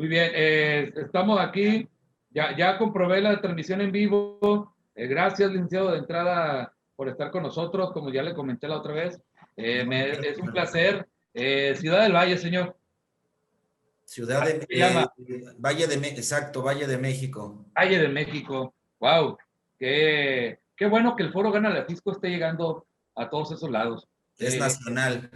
Muy bien, estamos aquí, ya comprobé la transmisión en vivo. Gracias, licenciado, de entrada por estar con nosotros, como ya le comenté la otra vez. Es un placer. Ciudad del Valle, señor. Ciudad Así de se llama, exacto, Valle de México. Valle de México. Wow, qué bueno que el Foro Gana la Fisco esté llegando a todos esos lados. Es nacional.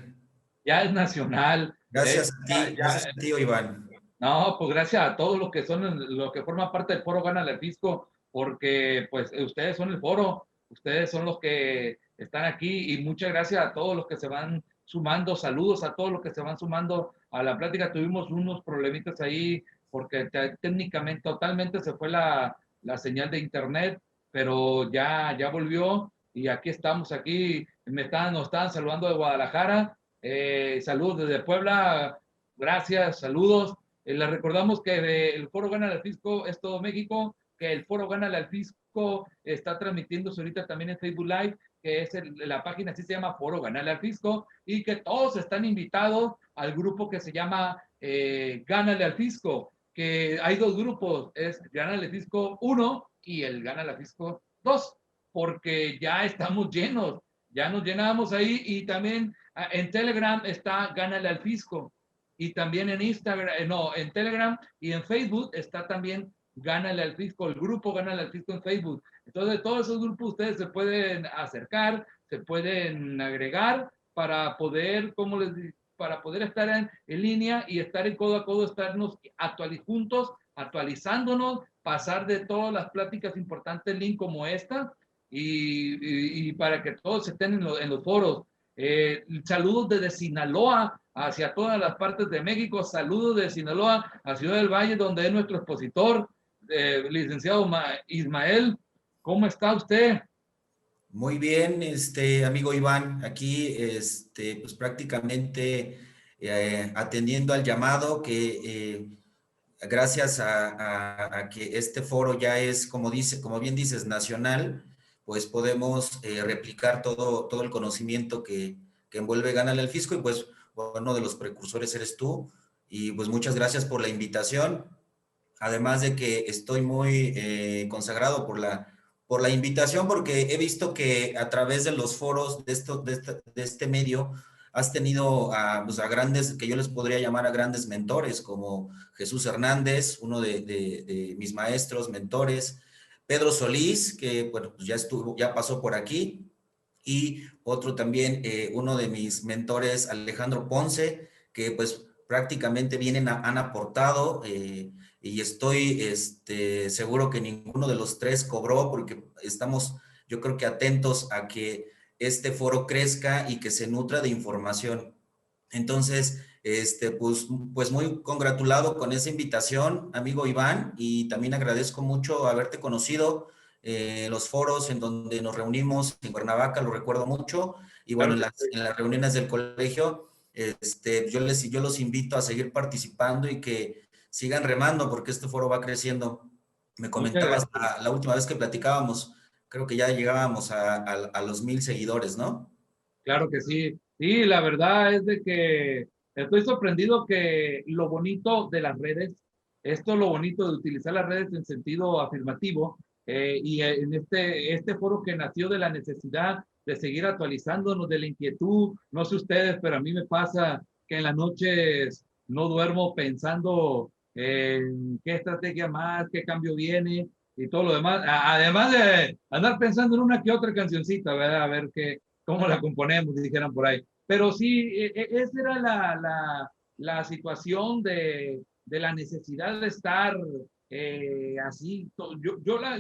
Ya es nacional. Gracias a ti, Iván. No, pues gracias a todos los que son, los que forman parte del Foro Gana el Fisco, porque pues ustedes son el foro, ustedes son los que están aquí y muchas gracias a todos los que se van sumando, saludos a todos los que se van sumando a la plática. Tuvimos unos problemitas ahí porque técnicamente, totalmente se fue la señal de internet, pero ya volvió y aquí estamos, aquí nos estaban saludando de Guadalajara, saludos desde Puebla, gracias, saludos. Les recordamos que el Foro Gánale al Fisco es todo México, que el Foro Gánale al Fisco está transmitiéndose ahorita también en Facebook Live, que es la página así se llama Foro Gánale al Fisco, y que todos están invitados al grupo que se llama Gánale al Fisco, que hay dos grupos, es Gánale al Fisco 1 y el Gánale al Fisco 2, porque ya estamos llenos, ya nos llenamos ahí, y también en Telegram está Gánale al Fisco. Y también en Instagram, no, en Telegram y en Facebook está también Gánale al Fisco, el grupo Gánale al Fisco en Facebook. Entonces, todos esos grupos ustedes se pueden acercar, se pueden agregar para poder, para poder estar en línea y estar en codo a codo, estarnos juntos, actualizándonos, pasar de todas las pláticas importantes, link como esta, y para que todos estén en los foros. Saludos desde Sinaloa hacia todas las partes de México, saludos de Sinaloa a Ciudad del Valle, donde es nuestro expositor, licenciado Ismael. ¿Cómo está usted? Muy bien, amigo Iván, aquí, pues prácticamente atendiendo al llamado gracias a que este foro ya es, como bien dices, nacional, pues podemos replicar todo el conocimiento que envuelve Gánale al Fisco, y pues uno de los precursores eres tú, y pues muchas gracias por la invitación, además de que estoy muy consagrado por la invitación, porque he visto que a través de los foros de este medio has tenido pues a grandes, que yo les podría llamar a grandes mentores, como Jesús Hernández, uno de mis maestros, mentores, Pedro Solís, que bueno, pues ya pasó por aquí, y otro también, uno de mis mentores, Alejandro Ponce, que pues prácticamente han aportado, y estoy seguro que ninguno de los tres cobró, porque estamos, yo creo que atentos a que este foro crezca y que se nutra de información. Entonces, pues muy congratulado con esa invitación, amigo Iván, y también agradezco mucho haberte conocido, los foros en donde nos reunimos en Cuernavaca, lo recuerdo mucho, y bueno, Claro en que las, sí. en las reuniones del colegio, yo los invito a seguir participando y que sigan remando, porque este foro va creciendo. Me Muchas comentabas gracias. la última vez que platicábamos, creo que ya llegábamos a los 1000 seguidores, ¿no? Claro que sí. Sí, la verdad es de que estoy sorprendido que lo bonito de las redes, esto es lo bonito de utilizar las redes en sentido afirmativo, y en este foro que nació de la necesidad de seguir actualizándonos, de la inquietud, no sé ustedes, pero a mí me pasa que en las noches no duermo pensando en qué estrategia más, qué cambio viene y todo lo demás, además de andar pensando en una que otra cancioncita, ¿verdad? A ver cómo la componemos, dijeran por ahí. Pero sí, esa era la situación de la necesidad de estar así.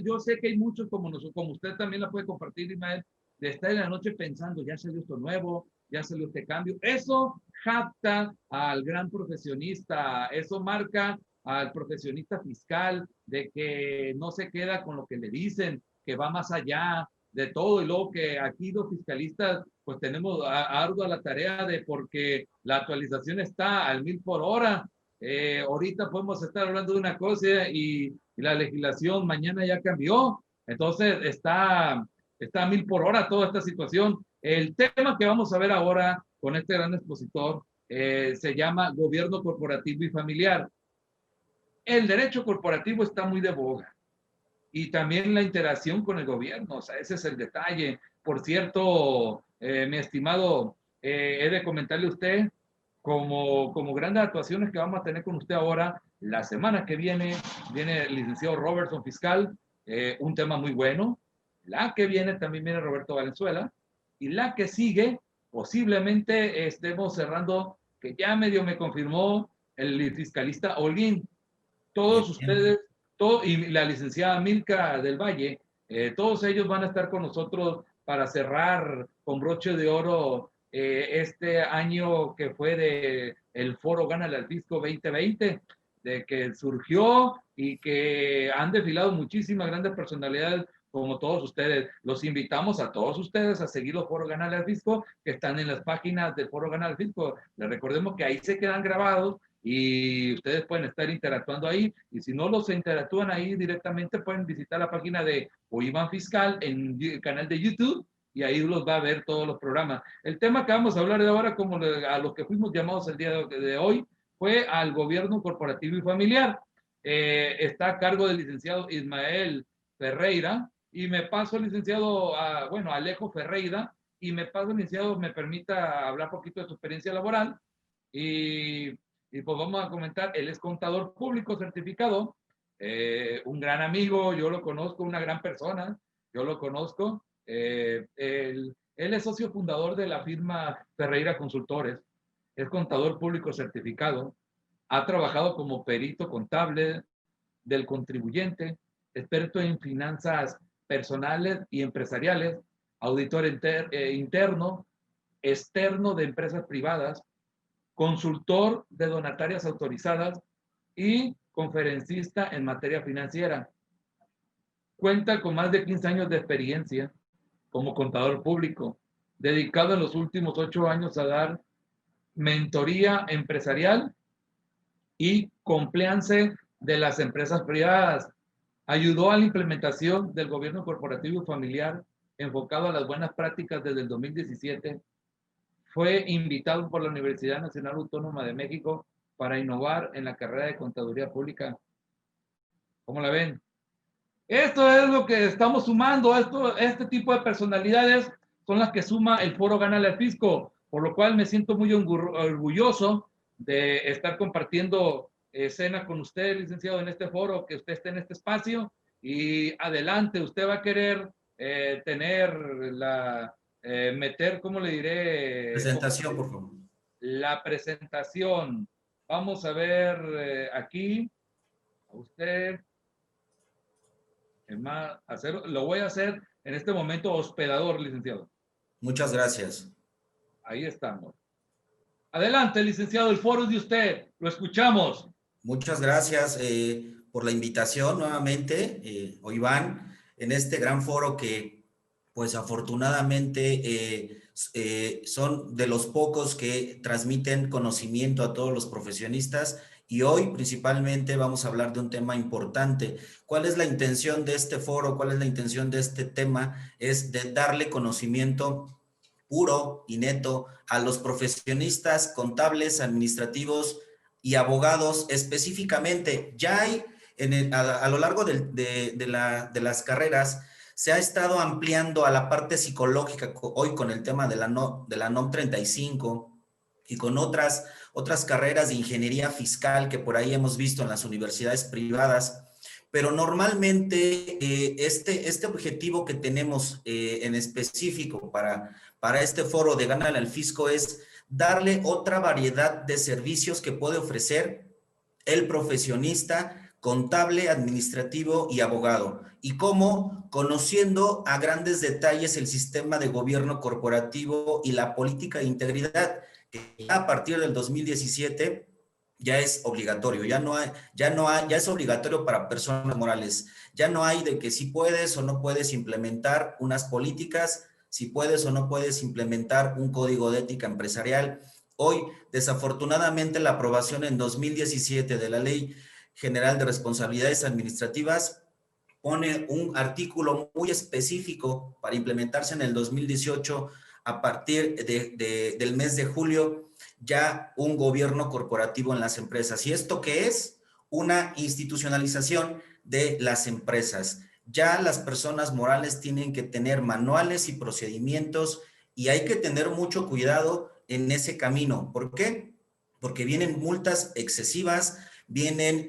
Yo sé que hay muchos como nosotros, como usted también la puede compartir, Ismael, de estar en la noche pensando, ya salió esto nuevo, ya salió este cambio. Eso japta al gran profesionista, eso marca al profesionista fiscal de que no se queda con lo que le dicen, que va más allá de todo, y luego que aquí los fiscalistas pues tenemos ardua la tarea de, porque la actualización está al 1000 por hora. Ahorita podemos estar hablando de una cosa y la legislación mañana ya cambió, entonces está a 1000 por hora toda esta situación. El tema que vamos a ver ahora con este gran expositor se llama gobierno corporativo y familiar. El derecho corporativo está muy de boga y también la interacción con el gobierno, o sea, ese es el detalle. Por cierto, mi estimado, he de comentarle a usted, como grandes actuaciones que vamos a tener con usted ahora, la semana que viene el licenciado Robertson Fiscal, un tema muy bueno. La que viene también viene Roberto Valenzuela, y la que sigue, posiblemente estemos cerrando, que ya medio me confirmó el fiscalista Holguín. Todos Bien. ustedes, y la licenciada Milka del Valle, todos ellos van a estar con nosotros para cerrar con broche de oro este año que fue de el Foro Gánale al Fisco 2020, de que surgió y que han desfilado muchísimas grandes personalidades como todos ustedes. Los invitamos a todos ustedes a seguir los Foros Gánale al Fisco que están en las páginas del Foro Gánale al Fisco. Les recordemos que ahí se quedan grabados y ustedes pueden estar interactuando ahí, y si no los interactúan ahí directamente pueden visitar la página de OIVAN Fiscal en el canal de YouTube y ahí los va a ver todos los programas. El tema que vamos a hablar de ahora, como a los que fuimos llamados el día de hoy, fue al gobierno corporativo y familiar. Está a cargo del licenciado Ismael Ferreira y me paso al licenciado, bueno, Alejo Ferreira, y me paso, licenciado, me permita hablar un poquito de su experiencia laboral y pues vamos a comentar, él es contador público certificado, un gran amigo, yo lo conozco, una gran persona, yo lo conozco. Él es socio fundador de la firma Ferreira Consultores, es contador público certificado, ha trabajado como perito contable del contribuyente, experto en finanzas personales y empresariales, auditor interno, externo de empresas privadas, consultor de donatarias autorizadas y conferencista en materia financiera. Cuenta con más de 15 años de experiencia como contador público, dedicado en los últimos 8 años a dar mentoría empresarial y compliance de las empresas privadas. Ayudó a la implementación del gobierno corporativo y familiar enfocado a las buenas prácticas desde el 2017. Fue invitado por la Universidad Nacional Autónoma de México para innovar en la carrera de contaduría pública. ¿Cómo la ven? Esto es lo que estamos sumando. Este tipo de personalidades son las que suma el Foro Gánale al Fisco, por lo cual me siento muy orgulloso de estar compartiendo escena con usted, licenciado, en este foro, que usted esté en este espacio. Y adelante, usted va a querer tener meter, ¿cómo le diré? Presentación, por favor. La presentación. Vamos a ver aquí, a usted, lo voy a hacer en este momento hospedador, licenciado. Muchas gracias. Ahí estamos. Adelante, licenciado, el foro es de usted, lo escuchamos. Muchas gracias por la invitación nuevamente, Iván, en este gran foro que, pues afortunadamente, son de los pocos que transmiten conocimiento a todos los profesionistas y hoy principalmente vamos a hablar de un tema importante. ¿Cuál es la intención de este foro? ¿Cuál es la intención de este tema? Es de darle conocimiento puro y neto a los profesionistas contables, administrativos y abogados específicamente. Ya hay a lo largo de las carreras, se ha estado ampliando a la parte psicológica hoy con el tema de la NOM 35 y con otras carreras de ingeniería fiscal que por ahí hemos visto en las universidades privadas. Pero normalmente este objetivo que tenemos en específico para este foro de Gánale al Fisco es darle otra variedad de servicios que puede ofrecer el profesionista contable, administrativo y abogado. Y cómo, conociendo a grandes detalles el sistema de gobierno corporativo y la política de integridad, que a partir del 2017 ya es obligatorio, ya es obligatorio para personas morales. Ya no hay de que si puedes o no puedes implementar unas políticas, si puedes o no puedes implementar un código de ética empresarial. Hoy, desafortunadamente, la aprobación en 2017 de la Ley General de Responsabilidades Administrativas pone un artículo muy específico para implementarse en el 2018 a partir del mes de julio, ya un gobierno corporativo en las empresas. ¿Y esto qué es? una institucionalización de las empresas. Ya las personas morales tienen que tener manuales y procedimientos y hay que tener mucho cuidado en ese camino. ¿Por qué? Porque vienen multas excesivas, vienen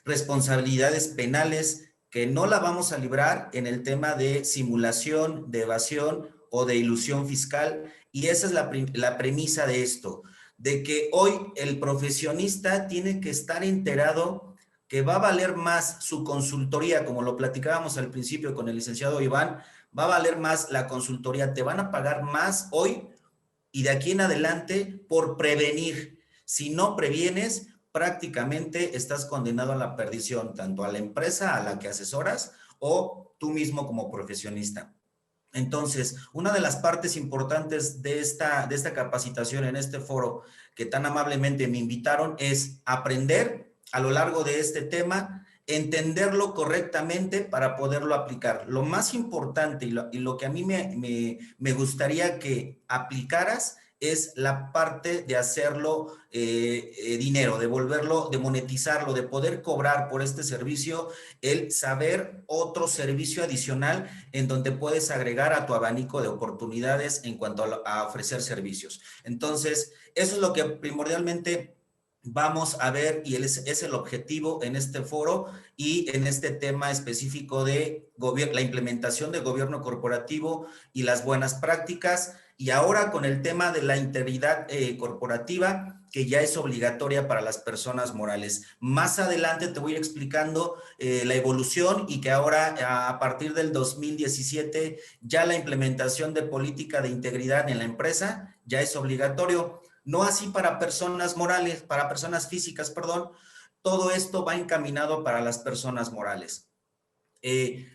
responsabilidades penales que no la vamos a librar en el tema de simulación, de evasión o de ilusión fiscal. Y esa es la premisa de esto, de que hoy el profesionista tiene que estar enterado que va a valer más su consultoría, como lo platicábamos al principio con el licenciado Iván, va a valer más la consultoría, te van a pagar más hoy y de aquí en adelante por prevenir. Si no previenes, prácticamente estás condenado a la perdición, tanto a la empresa a la que asesoras o tú mismo como profesionista. Entonces, una de las partes importantes de esta capacitación en este foro que tan amablemente me invitaron es aprender a lo largo de este tema, entenderlo correctamente para poderlo aplicar. Lo más importante y lo que a mí me gustaría que aplicaras es la parte de hacerlo dinero, de volverlo, de monetizarlo, de poder cobrar por este servicio, el saber otro servicio adicional en donde puedes agregar a tu abanico de oportunidades en cuanto a ofrecer servicios. Entonces, eso es lo que primordialmente vamos a ver y es el objetivo en este foro y en este tema específico de la implementación de gobierno corporativo y las buenas prácticas. Y ahora con el tema de la integridad corporativa, que ya es obligatoria para las personas morales. Más adelante te voy a ir explicando la evolución y que ahora a partir del 2017 ya la implementación de política de integridad en la empresa ya es obligatorio. No así para personas morales, para personas físicas, perdón. Todo esto va encaminado para las personas morales.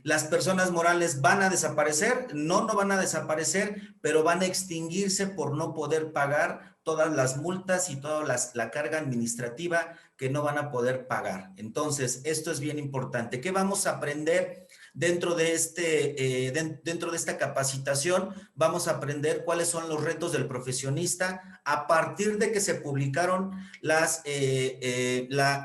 Las personas morales van a desaparecer, no van a desaparecer, pero van a extinguirse por no poder pagar todas las multas y toda la carga administrativa que no van a poder pagar. Entonces, esto es bien importante. ¿Qué vamos a aprender dentro de esta capacitación? Vamos a aprender cuáles son los retos del profesionista a partir de que se publicaron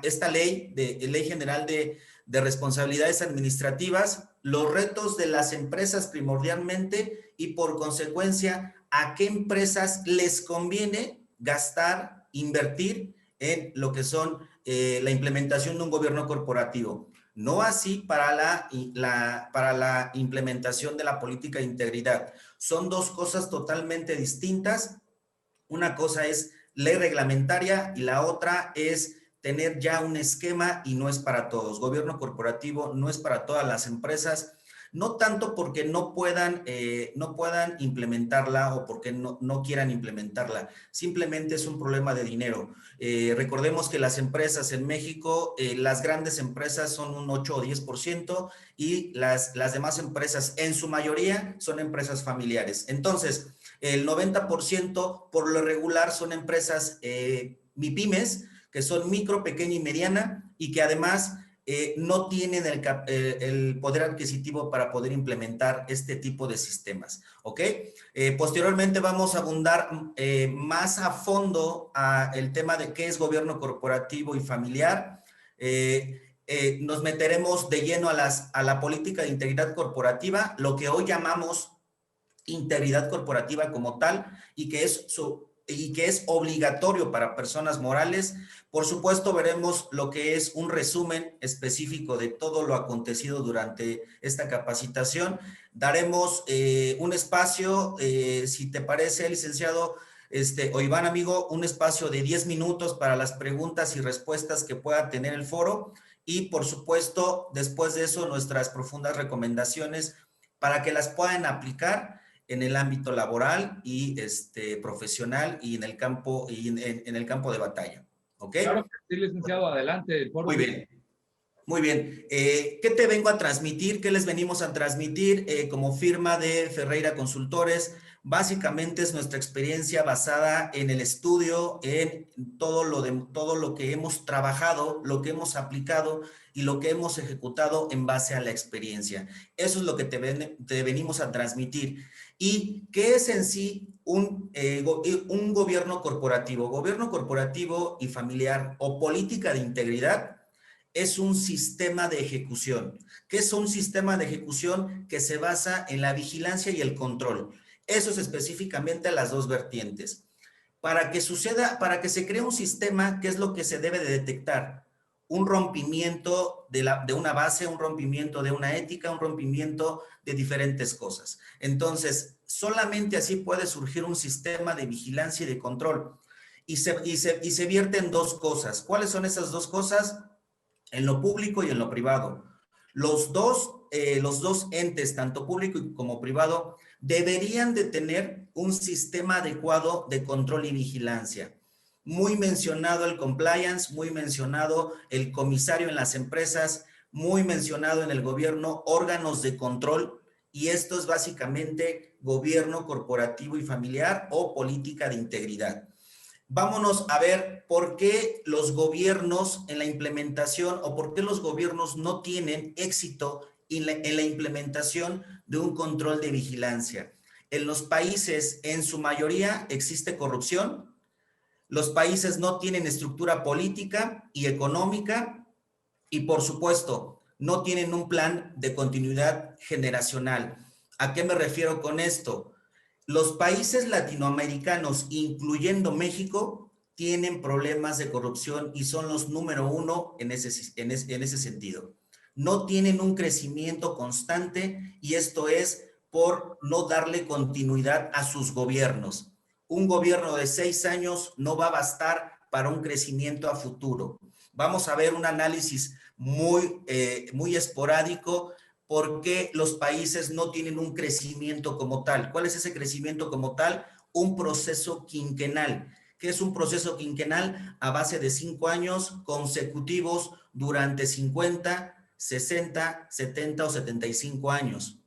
esta ley, Ley General de responsabilidades administrativas, los retos de las empresas primordialmente y por consecuencia a qué empresas les conviene gastar, invertir en lo que son la implementación de un gobierno corporativo. No así para la implementación de la política de integridad. Son dos cosas totalmente distintas. Una cosa es ley reglamentaria y la otra es tener ya un esquema y no es para todos. Gobierno corporativo no es para todas las empresas, no tanto porque no puedan implementarla o porque no quieran implementarla, simplemente es un problema de dinero. Recordemos que las empresas en México, las grandes empresas son un 8 o 10% y las demás empresas en su mayoría son empresas familiares. Entonces, el 90% por lo regular son empresas MIPYMES, que son micro, pequeña y mediana y que además no tienen el poder adquisitivo para poder implementar este tipo de sistemas, ¿ok? Posteriormente vamos a abundar más a fondo a el tema de qué es gobierno corporativo y familiar. Nos meteremos de lleno a la política de integridad corporativa, lo que hoy llamamos integridad corporativa como tal y que es obligatorio para personas morales. Por supuesto, veremos lo que es un resumen específico de todo lo acontecido durante esta capacitación. Daremos un espacio, si te parece, licenciado, o Iván, amigo, un espacio de 10 minutos para las preguntas y respuestas que pueda tener el foro. Y, por supuesto, después de eso, nuestras profundas recomendaciones para que las puedan aplicar en el ámbito laboral y profesional y en el campo en el campo de batalla. ¿Ok? Claro que sí, licenciado, adelante. El foro. Muy bien. Muy bien. ¿Qué te vengo a transmitir? ¿Qué les venimos a transmitir como firma de Ferreira Consultores? Básicamente es nuestra experiencia basada en el estudio, en todo lo que hemos trabajado, lo que hemos aplicado y lo que hemos ejecutado en base a la experiencia. Eso es lo que te venimos a transmitir. ¿Y qué es en sí un gobierno corporativo? Gobierno corporativo y familiar o política de integridad es un sistema de ejecución. ¿Qué es un sistema de ejecución? Que se basa en la vigilancia y el control. Eso es específicamente las dos vertientes. Para que suceda, para que se cree un sistema, ¿qué es lo que se debe de detectar? Un rompimiento de una base, un rompimiento de una ética, un rompimiento de diferentes cosas. Entonces, solamente así puede surgir un sistema de vigilancia y de control. Y se vierte en dos cosas. ¿Cuáles son esas dos cosas? En lo público y en lo privado. Los dos entes, tanto público como privado, deberían de tener un sistema adecuado de control y vigilancia. Muy mencionado el compliance, muy mencionado el comisario en las empresas, muy mencionado en el gobierno, órganos de control, y esto es básicamente gobierno corporativo y familiar o política de integridad. Vámonos a ver por qué los gobiernos en la implementación o por qué los gobiernos no tienen éxito en la implementación de un control de vigilancia. En los países, en su mayoría, existe corrupción. Los países no tienen estructura política y económica y, por supuesto, no tienen un plan de continuidad generacional. ¿A qué me refiero con esto? Los países latinoamericanos, incluyendo México, tienen problemas de corrupción y son los número uno en ese sentido. No tienen un crecimiento constante y esto es por no darle continuidad a sus gobiernos. Un gobierno de 6 años no va a bastar para un crecimiento a futuro. Vamos a ver un análisis muy esporádico. ¿Por qué los países no tienen un crecimiento como tal? ¿Cuál es ese crecimiento como tal? Un proceso quinquenal. ¿Qué es un proceso quinquenal? A base de 5 años consecutivos durante 50, 60, 70 o 75 años.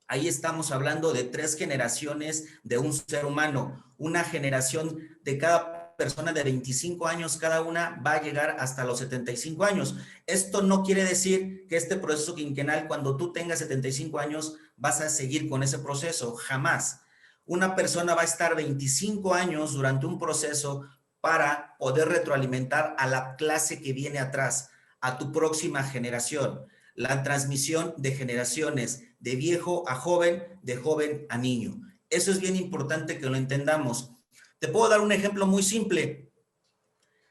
Ahí estamos hablando de 3 generaciones de un ser humano. Una generación de cada persona de 25 años, cada una va a llegar hasta los 75 años. Esto no quiere decir que este proceso quinquenal, cuando tú tengas 75 años, vas a seguir con ese proceso. Jamás. Una persona va a estar 25 años durante un proceso para poder retroalimentar a la clase que viene atrás, a tu próxima generación. La transmisión de generaciones, de viejo a joven, de joven a niño. Eso es bien importante que lo entendamos. Te puedo dar un ejemplo muy simple.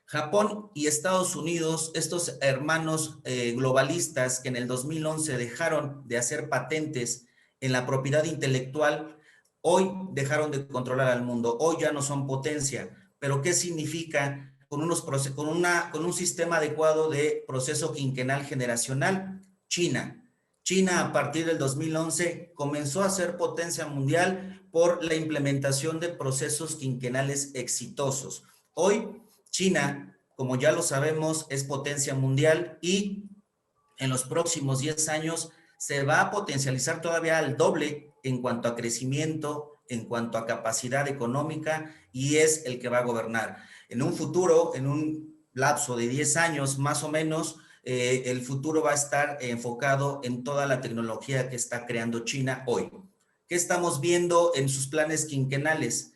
Japón y Estados Unidos, estos hermanos globalistas que en el 2011 dejaron de hacer patentes en la propiedad intelectual, hoy dejaron de controlar al mundo, hoy ya no son potencia. ¿Pero qué significa con un sistema adecuado de proceso quinquenal generacional? China. China a partir del 2011 comenzó a ser potencia mundial por la implementación de procesos quinquenales exitosos. Hoy China, como ya lo sabemos, es potencia mundial y en los próximos 10 años se va a potencializar todavía al doble en cuanto a crecimiento, en cuanto a capacidad económica y es el que va a gobernar. En un futuro, en un lapso de 10 años más o menos, el futuro va a estar enfocado en toda la tecnología que está creando China hoy. ¿Qué estamos viendo en sus planes quinquenales?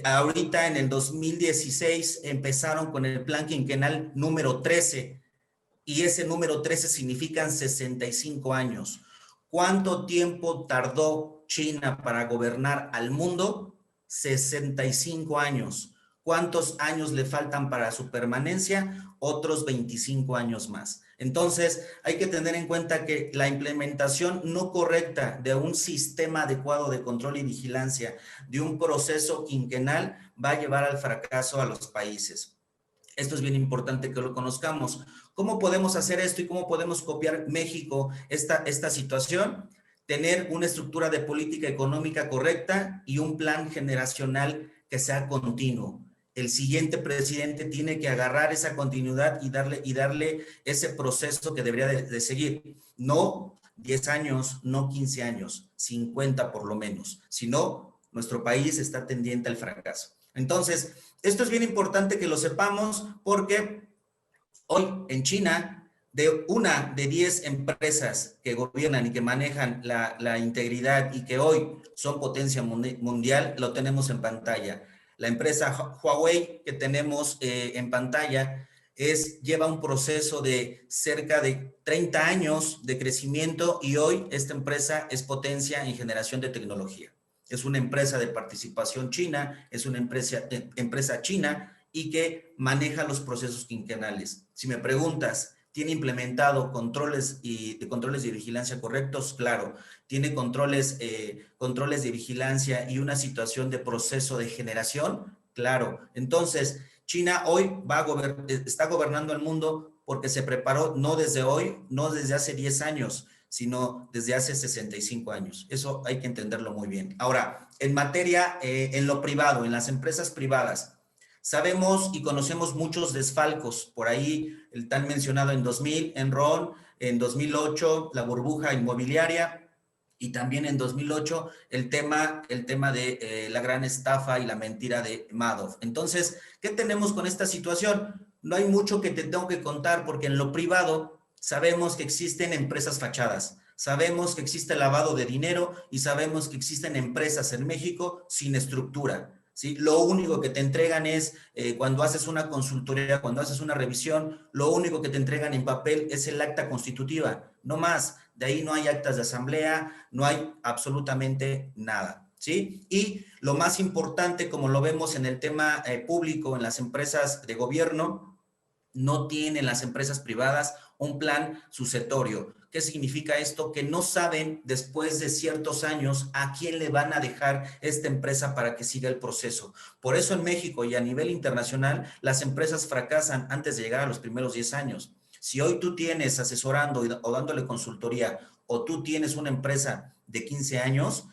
Ahorita en el 2016 empezaron con el plan quinquenal número 13 y ese número 13 significan 65 años. ¿Cuánto tiempo tardó China para gobernar al mundo? 65 años. ¿Cuántos años le faltan para su permanencia? Otros 25 años más. Entonces, hay que tener en cuenta que la implementación no correcta de un sistema adecuado de control y vigilancia, de un proceso quinquenal, va a llevar al fracaso a los países. Esto es bien importante que lo conozcamos. ¿Cómo podemos hacer esto y cómo podemos copiar México esta situación? Tener una estructura de política económica correcta y un plan generacional que sea continuo. El siguiente presidente tiene que agarrar esa continuidad y darle ese proceso que debería de seguir. No 10 años, no 15 años, 50 por lo menos. Si no, nuestro país está tendiente al fracaso. Entonces, esto es bien importante que lo sepamos porque hoy en China, de 10 empresas que gobiernan y que manejan la integridad y que hoy son potencia mundial, lo tenemos en pantalla. La empresa Huawei que tenemos en pantalla lleva un proceso de cerca de 30 años de crecimiento y hoy esta empresa es potencia en generación de tecnología. Es una empresa de participación china, es una empresa china y que maneja los procesos quinquenales. Si me preguntas, ¿tiene implementado controles de vigilancia correctos? Claro. ¿Tiene controles de vigilancia y una situación de proceso de generación? Claro. Entonces, China hoy está gobernando el mundo porque se preparó no desde hoy, no desde hace 10 años, sino desde hace 65 años. Eso hay que entenderlo muy bien. Ahora, en materia, en lo privado, en las empresas privadas, sabemos y conocemos muchos desfalcos. Por ahí el tan mencionado en 2000, Enron, en 2008, la burbuja inmobiliaria, y también en 2008 el tema de la gran estafa y la mentira de Madoff. Entonces, ¿qué tenemos con esta situación? No hay mucho que te tengo que contar porque en lo privado sabemos que existen empresas fachadas, sabemos que existe lavado de dinero y sabemos que existen empresas en México sin estructura. ¿Sí? Lo único que te entregan es, cuando haces una consultoría, cuando haces una revisión, lo único que te entregan en papel es el acta constitutiva, no más. De ahí no hay actas de asamblea, no hay absolutamente nada, ¿sí? Y lo más importante, como lo vemos en el tema público, en las empresas de gobierno, no tienen las empresas privadas un plan sucesorio. ¿Qué significa esto? Que no saben después de ciertos años a quién le van a dejar esta empresa para que siga el proceso. Por eso en México y a nivel internacional, las empresas fracasan antes de llegar a los primeros 10 años. Si hoy tú tienes asesorando o dándole consultoría o tú tienes una empresa de 15 años,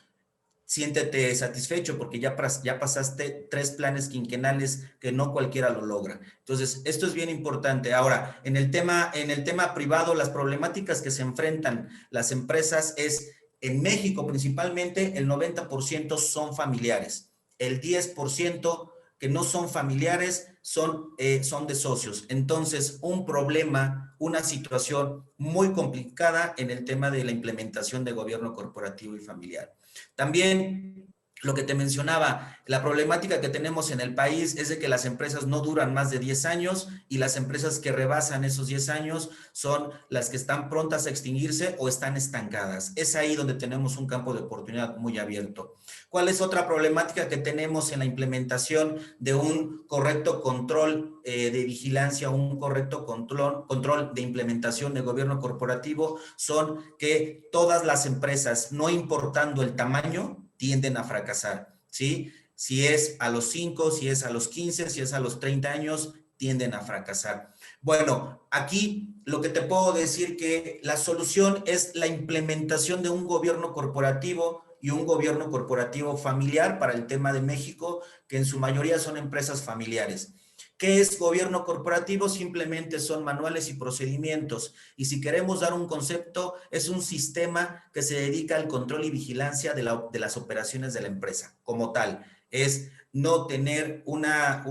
siéntete satisfecho porque ya pasaste 3 planes quinquenales que no cualquiera lo logra. Entonces, esto es bien importante. Ahora, en el tema privado, las problemáticas que se enfrentan las empresas es, en México principalmente, el 90% son familiares. El 10% que no son familiares son de socios. Entonces, un problema, una situación muy complicada en el tema de la implementación de gobierno corporativo y familiar. También lo que te mencionaba, la problemática que tenemos en el país es de que las empresas no duran más de 10 años y las empresas que rebasan esos 10 años son las que están prontas a extinguirse o están estancadas. Es ahí donde tenemos un campo de oportunidad muy abierto. ¿Cuál es otra problemática que tenemos en la implementación de un correcto control de vigilancia, un correcto control de implementación de gobierno corporativo? Son que todas las empresas, no importando el tamaño, tienden a fracasar, ¿sí? Si es a los 5, si es a los 15, si es a los 30 años, tienden a fracasar. Bueno, aquí lo que te puedo decir que la solución es la implementación de un gobierno corporativo y un gobierno corporativo familiar para el tema de México, que en su mayoría son empresas familiares. ¿Qué es gobierno corporativo? Simplemente son manuales y procedimientos. Y si queremos dar un concepto, es un sistema que se dedica al control y vigilancia de las operaciones de la empresa como tal. Es no tener una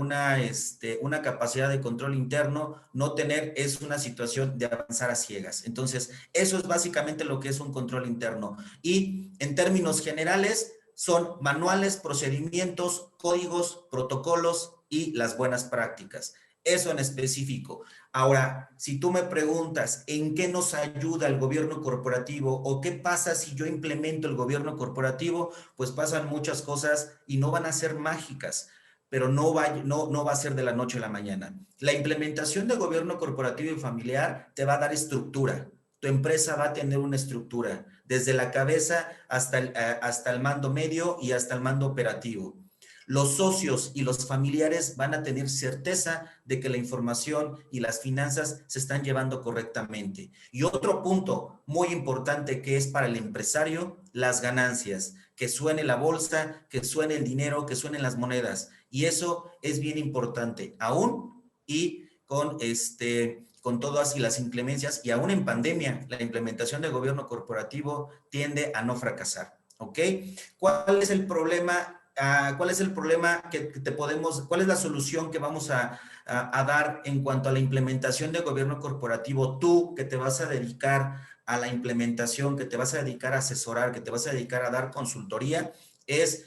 capacidad de control interno, es una situación de avanzar a ciegas. Entonces, eso es básicamente lo que es un control interno. Y en términos generales, son manuales, procedimientos, códigos, protocolos y las buenas prácticas. Eso en específico. Ahora, si tú me preguntas en qué nos ayuda el gobierno corporativo o qué pasa si yo implemento el gobierno corporativo, pues pasan muchas cosas y no van a ser mágicas, pero no va a ser de la noche a la mañana. La implementación de gobierno corporativo y familiar te va a dar estructura. Tu empresa va a tener una estructura, desde la cabeza hasta el mando medio y hasta el mando operativo. Los socios y los familiares van a tener certeza de que la información y las finanzas se están llevando correctamente. Y otro punto muy importante que es para el empresario, las ganancias. Que suene la bolsa, que suene el dinero, que suenen las monedas. Y eso es bien importante, aún y con todas y las inclemencias, y aún en pandemia, la implementación del gobierno corporativo tiende a no fracasar. ¿Ok? ¿Cuál es el problema? ¿Cuál es el problema cuál es la solución que vamos a dar en cuanto a la implementación de gobierno corporativo? Tú que te vas a dedicar a la implementación, que te vas a dedicar a asesorar, que te vas a dedicar a dar consultoría, es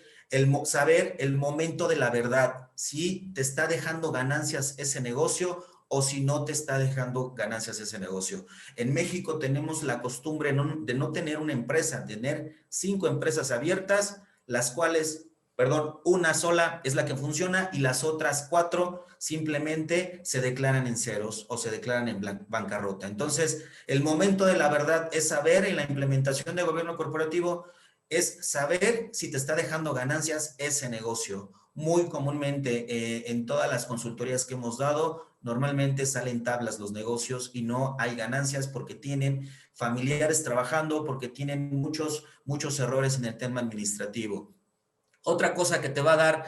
saber el momento de la verdad, si te está dejando ganancias ese negocio o si no te está dejando ganancias ese negocio. En México tenemos la costumbre de no tener una empresa, tener 5 empresas abiertas, las cuales, perdón, una sola es la que funciona y las otras 4 simplemente se declaran en ceros o se declaran en bancarrota. Entonces, el momento de la verdad es saber en la implementación de gobierno corporativo, es saber si te está dejando ganancias ese negocio. Muy comúnmente en todas las consultorías que hemos dado, normalmente salen tablas los negocios y no hay ganancias porque tienen familiares trabajando, porque tienen muchos errores en el tema administrativo. Otra cosa que te va a dar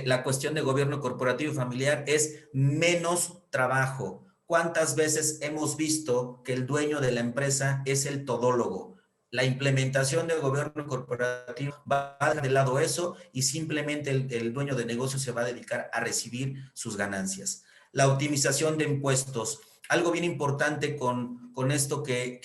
la cuestión de gobierno corporativo y familiar es menos trabajo. ¿Cuántas veces hemos visto que el dueño de la empresa es el todólogo? La implementación del gobierno corporativo va a dejar de lado eso y simplemente el dueño de negocio se va a dedicar a recibir sus ganancias. La optimización de impuestos. Algo bien importante con esto que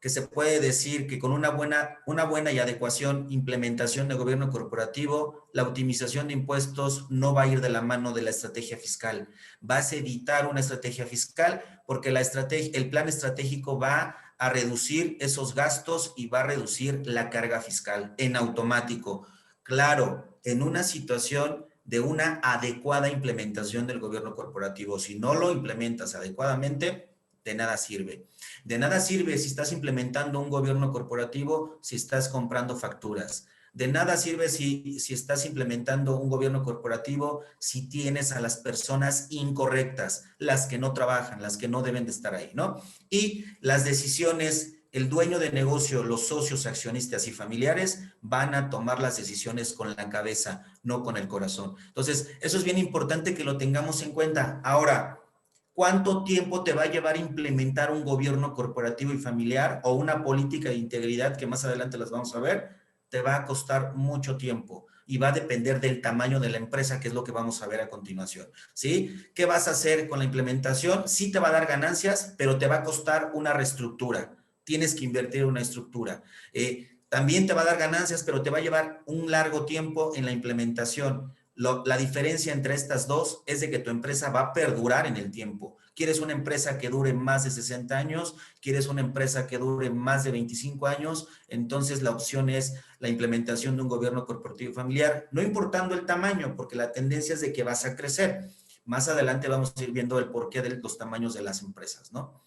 se puede decir que con una buena y adecuación implementación de gobierno corporativo, la optimización de impuestos no va a ir de la mano de la estrategia fiscal. Vas a evitar una estrategia fiscal porque el plan estratégico va a reducir esos gastos y va a reducir la carga fiscal en automático. Claro, en una situación de una adecuada implementación del gobierno corporativo. Si no lo implementas adecuadamente, de nada sirve. De nada sirve si estás implementando un gobierno corporativo, si estás comprando facturas. De nada sirve si estás implementando un gobierno corporativo si tienes a las personas incorrectas, las que no trabajan, las que no deben de estar ahí, ¿no? Y las decisiones, el dueño de negocio, los socios, accionistas y familiares van a tomar las decisiones con la cabeza, no con el corazón. Entonces, eso es bien importante que lo tengamos en cuenta. Ahora, ¿cuánto tiempo te va a llevar implementar un gobierno corporativo y familiar o una política de integridad que más adelante las vamos a ver? Te va a costar mucho tiempo y va a depender del tamaño de la empresa, que es lo que vamos a ver a continuación, ¿sí? ¿Qué vas a hacer con la implementación? Sí te va a dar ganancias, pero te va a costar una reestructura. Tienes que invertir en una estructura. También te va a dar ganancias, pero te va a llevar un largo tiempo en la implementación. La diferencia entre estas dos es de que tu empresa va a perdurar en el tiempo. ¿Quieres una empresa que dure más de 60 años? ¿Quieres una empresa que dure más de 25 años? Entonces la opción es la implementación de un gobierno corporativo familiar, no importando el tamaño, porque la tendencia es de que vas a crecer. Más adelante vamos a ir viendo el porqué de los tamaños de las empresas, ¿no?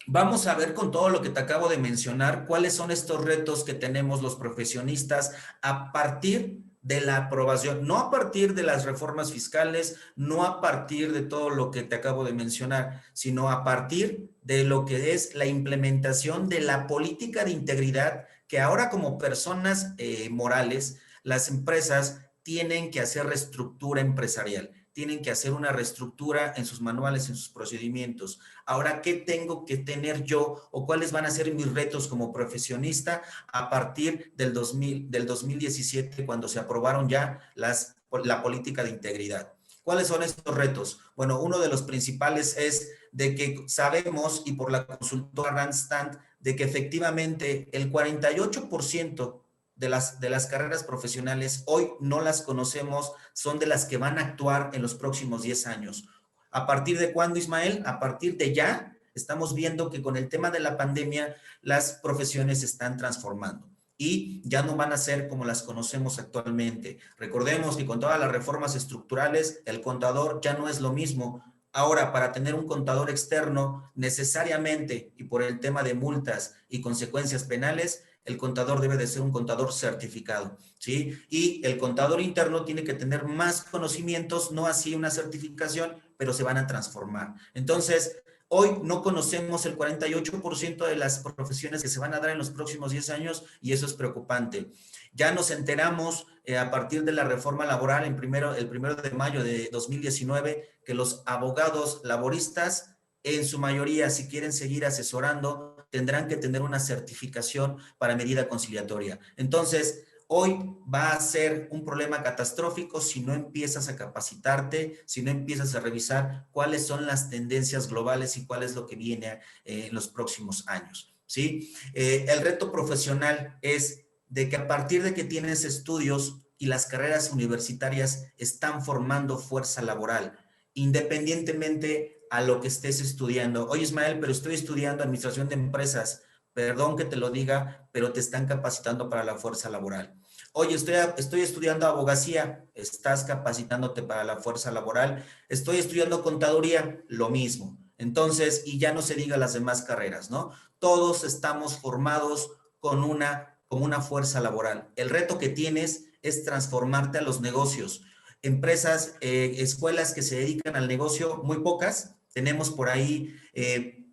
Vamos a ver con todo lo que te acabo de mencionar, cuáles son estos retos que tenemos los profesionistas a partir de la aprobación, no a partir de las reformas fiscales, no a partir de todo lo que te acabo de mencionar, sino a partir de lo que es la implementación de la política de integridad que ahora como personas morales, las empresas tienen que hacer reestructura empresarial, tienen que hacer una reestructura en sus manuales, en sus procedimientos. Ahora, ¿qué tengo que tener yo o cuáles van a ser mis retos como profesionista a partir del 2017, cuando se aprobaron ya la política de integridad? ¿Cuáles son estos retos? Bueno, uno de los principales es de que sabemos, y por la consultora Randstad, de que efectivamente el 48% de las carreras profesionales hoy no las conocemos, son de las que van a actuar en los próximos 10 años. ¿A partir de cuándo, Ismael? A partir de ya, estamos viendo que con el tema de la pandemia, las profesiones se están transformando y ya no van a ser como las conocemos actualmente. Recordemos que con todas las reformas estructurales, el contador ya no es lo mismo. Ahora, para tener un contador externo, necesariamente, y por el tema de multas y consecuencias penales, el contador debe de ser un contador certificado, ¿sí? Y el contador interno tiene que tener más conocimientos, no así una certificación, pero se van a transformar. Entonces, hoy no conocemos el 48% de las profesiones que se van a dar en los próximos 10 años y eso es preocupante. Ya nos enteramos a partir de la reforma laboral el primero de mayo de 2019 que los abogados laboristas, en su mayoría, si quieren seguir asesorando, tendrán que tener una certificación para medida conciliatoria. Entonces, hoy va a ser un problema catastrófico si no empiezas a capacitarte, si no empiezas a revisar cuáles son las tendencias globales y cuál es lo que viene en los próximos años, ¿sí? El reto profesional es de que a partir de que tienes estudios y las carreras universitarias están formando fuerza laboral, independientemente a lo que estés estudiando. Oye, Ismael, pero estoy estudiando administración de empresas. Perdón que te lo diga, pero te están capacitando para la fuerza laboral. Oye, estoy estudiando abogacía, estás capacitándote para la fuerza laboral. Estoy estudiando contaduría, lo mismo. Entonces, y ya no se diga las demás carreras, ¿no? Todos estamos formados como una fuerza laboral. El reto que tienes es transformarte a los negocios. Empresas, escuelas que se dedican al negocio, muy pocas. Tenemos por ahí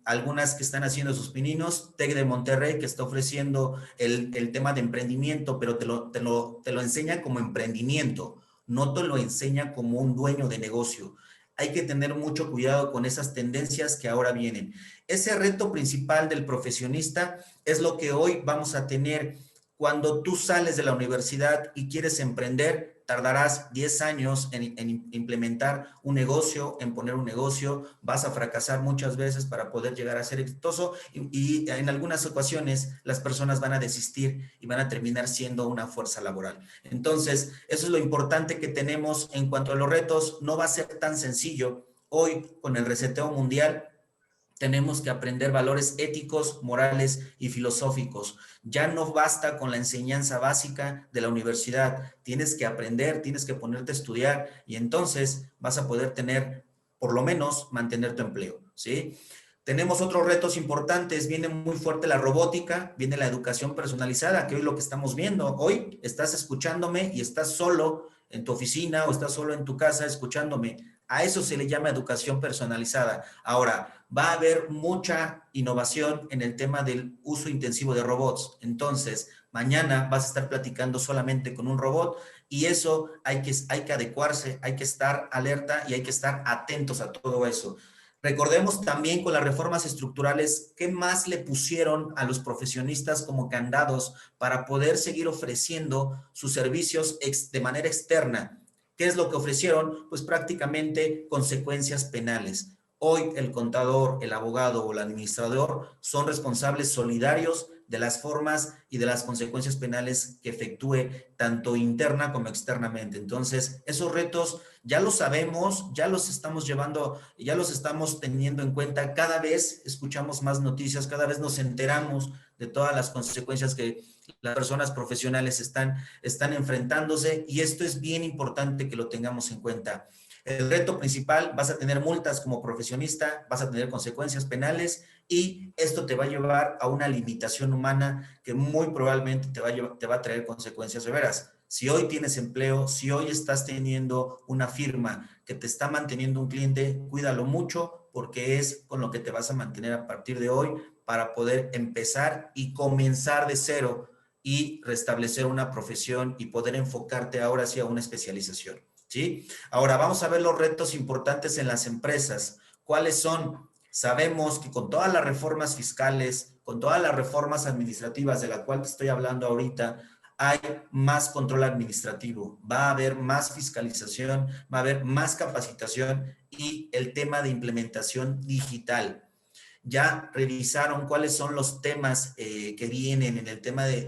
algunas que están haciendo sus pininos, TEC de Monterrey, que está ofreciendo el tema de emprendimiento, pero te lo enseña como emprendimiento, no te lo enseña como un dueño de negocio. Hay que tener mucho cuidado con esas tendencias que ahora vienen. Ese reto principal del profesionista es lo que hoy vamos a tener. Cuando tú sales de la universidad y quieres emprender, tardarás 10 años en implementar un negocio, en poner un negocio, vas a fracasar muchas veces para poder llegar a ser exitoso y en algunas ocasiones las personas van a desistir y van a terminar siendo una fuerza laboral. Entonces, eso es lo importante que tenemos en cuanto a los retos. No va a ser tan sencillo. Hoy, con el reseteo mundial, tenemos que aprender valores éticos, morales y filosóficos. Ya no basta con la enseñanza básica de la universidad. Tienes que aprender, tienes que ponerte a estudiar y entonces vas a poder tener, por lo menos, mantener tu empleo, ¿sí? Tenemos otros retos importantes. Viene muy fuerte la robótica, viene la educación personalizada, que hoy lo que estamos viendo. Hoy estás escuchándome y estás solo en tu oficina o estás solo en tu casa escuchándome. A eso se le llama educación personalizada. Ahora, va a haber mucha innovación en el tema del uso intensivo de robots. Entonces, mañana vas a estar platicando solamente con un robot y eso hay que adecuarse, hay que estar alerta y hay que estar atentos a todo eso. Recordemos también con las reformas estructurales, ¿qué más le pusieron a los profesionistas como candados para poder seguir ofreciendo sus servicios de manera externa? ¿Qué es lo que ofrecieron? Pues prácticamente consecuencias penales. Hoy el contador, el abogado o el administrador son responsables solidarios de las formas y de las consecuencias penales que efectúe tanto interna como externamente. Entonces, esos retos ya los sabemos, ya los estamos llevando, ya los estamos teniendo en cuenta. Cada vez escuchamos más noticias, cada vez nos enteramos de todas las consecuencias que las personas profesionales están enfrentándose y esto es bien importante que lo tengamos en cuenta. El reto principal, vas a tener multas como profesionista, vas a tener consecuencias penales y esto te va a llevar a una limitación humana que muy probablemente te va a traer consecuencias severas. Si hoy tienes empleo, si hoy estás teniendo una firma que te está manteniendo un cliente, cuídalo mucho porque es con lo que te vas a mantener a partir de hoy para poder empezar y comenzar de cero y restablecer una profesión y poder enfocarte ahora sí a una especialización. ¿Sí? Ahora vamos a ver los retos importantes en las empresas. ¿Cuáles son? Sabemos que con todas las reformas fiscales, con todas las reformas administrativas de la cual te estoy hablando ahorita, hay más control administrativo, va a haber más fiscalización, va a haber más capacitación y el tema de implementación digital. Ya revisaron cuáles son los temas que vienen en el tema de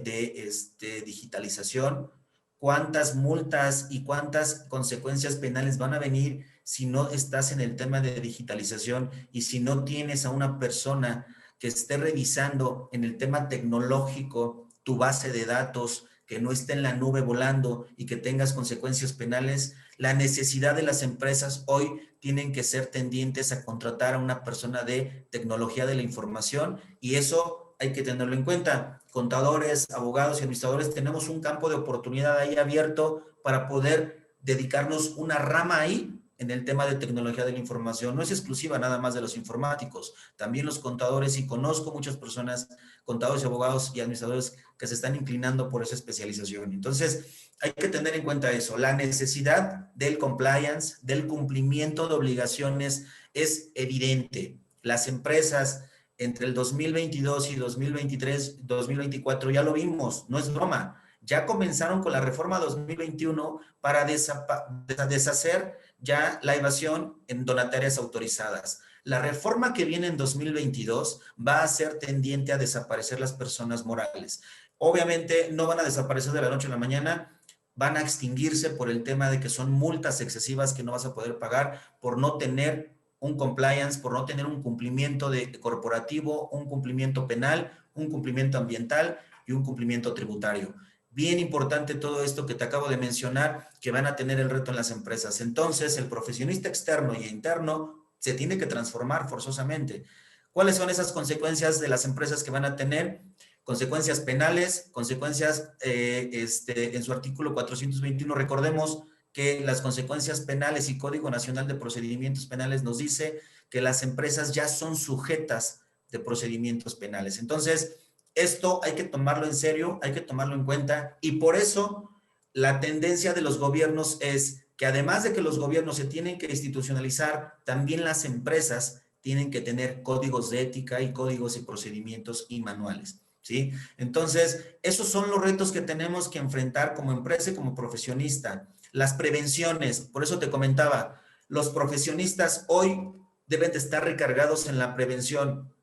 digitalización, cuántas multas y cuántas consecuencias penales van a venir si no estás en el tema de digitalización y si no tienes a una persona que esté revisando en el tema tecnológico tu base de datos, que no esté en la nube volando y que tengas consecuencias penales. La necesidad de las empresas hoy tienen que ser tendientes a contratar a una persona de tecnología de la información y eso hay que tenerlo en cuenta. Contadores, abogados y administradores, tenemos un campo de oportunidad ahí abierto para poder dedicarnos una rama ahí en el tema de tecnología de la información. No es exclusiva nada más de los informáticos, también los contadores, y conozco muchas personas, contadores, abogados y administradores que se están inclinando por esa especialización. Entonces, hay que tener en cuenta eso, la necesidad del compliance, del cumplimiento de obligaciones es evidente. Las empresas entre el 2022 y 2023, 2024, ya lo vimos, no es broma, ya comenzaron con la reforma 2021 para deshacer ya la evasión en donatarias autorizadas. La reforma que viene en 2022 va a ser tendiente a desaparecer las personas morales. Obviamente no van a desaparecer de la noche a la mañana, van a extinguirse por el tema de que son multas excesivas que no vas a poder pagar por no tener un compliance, por no tener un cumplimiento corporativo, un cumplimiento penal, un cumplimiento ambiental y un cumplimiento tributario. Bien importante todo esto que te acabo de mencionar, que van a tener el reto en las empresas. Entonces, el profesionista externo y interno se tiene que transformar forzosamente. ¿Cuáles son esas consecuencias de las empresas que van a tener? Consecuencias penales, consecuencias en su artículo 421. Recordemos que las consecuencias penales y Código Nacional de Procedimientos Penales nos dice que las empresas ya son sujetas de procedimientos penales. Entonces, esto hay que tomarlo en serio, hay que tomarlo en cuenta, y por eso la tendencia de los gobiernos es que además de que los gobiernos se tienen que institucionalizar, también las empresas tienen que tener códigos de ética y códigos y procedimientos y manuales, ¿sí? Entonces, esos son los retos que tenemos que enfrentar como empresa y como profesionista. Las prevenciones, por eso te comentaba, los profesionistas hoy deben de estar recargados en la prevención.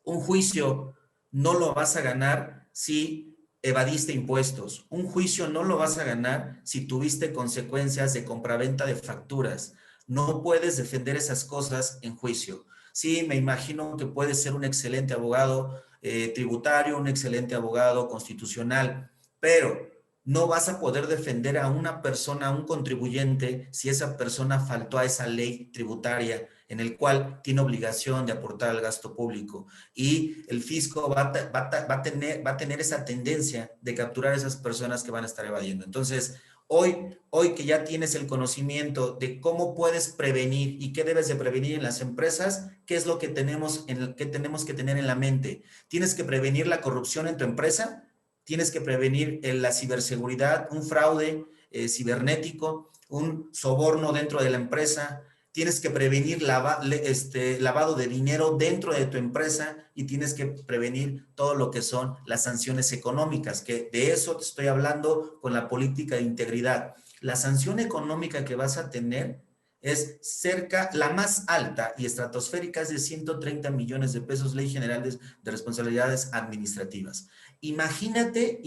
Un juicio no lo vas a ganar si evadiste impuestos. Un juicio no lo vas a ganar si tuviste consecuencias de compraventa de facturas. No puedes defender esas cosas en juicio. Sí, me imagino que puedes ser un excelente abogado tributario, un excelente abogado constitucional, pero no vas a poder defender a una persona, a un contribuyente, si esa persona faltó a esa ley tributaria en el cual tiene obligación de aportar al gasto público. Y el fisco va a tener esa tendencia de capturar a esas personas que van a estar evadiendo. Entonces, hoy que ya tienes el conocimiento de cómo puedes prevenir y qué debes de prevenir en las empresas, ¿qué es lo que tenemos que tener en la mente? Tienes que prevenir la corrupción en tu empresa, tienes que prevenir la ciberseguridad, un fraude cibernético, un soborno dentro de la empresa, tienes que prevenir lavado de dinero dentro de tu empresa y tienes que prevenir todo lo que son las sanciones económicas, que de eso te estoy hablando con la política de integridad. La sanción económica que vas a tener es la más alta y estratosférica, es de 130 millones de pesos, Ley General de Responsabilidades Administrativas. Imagínate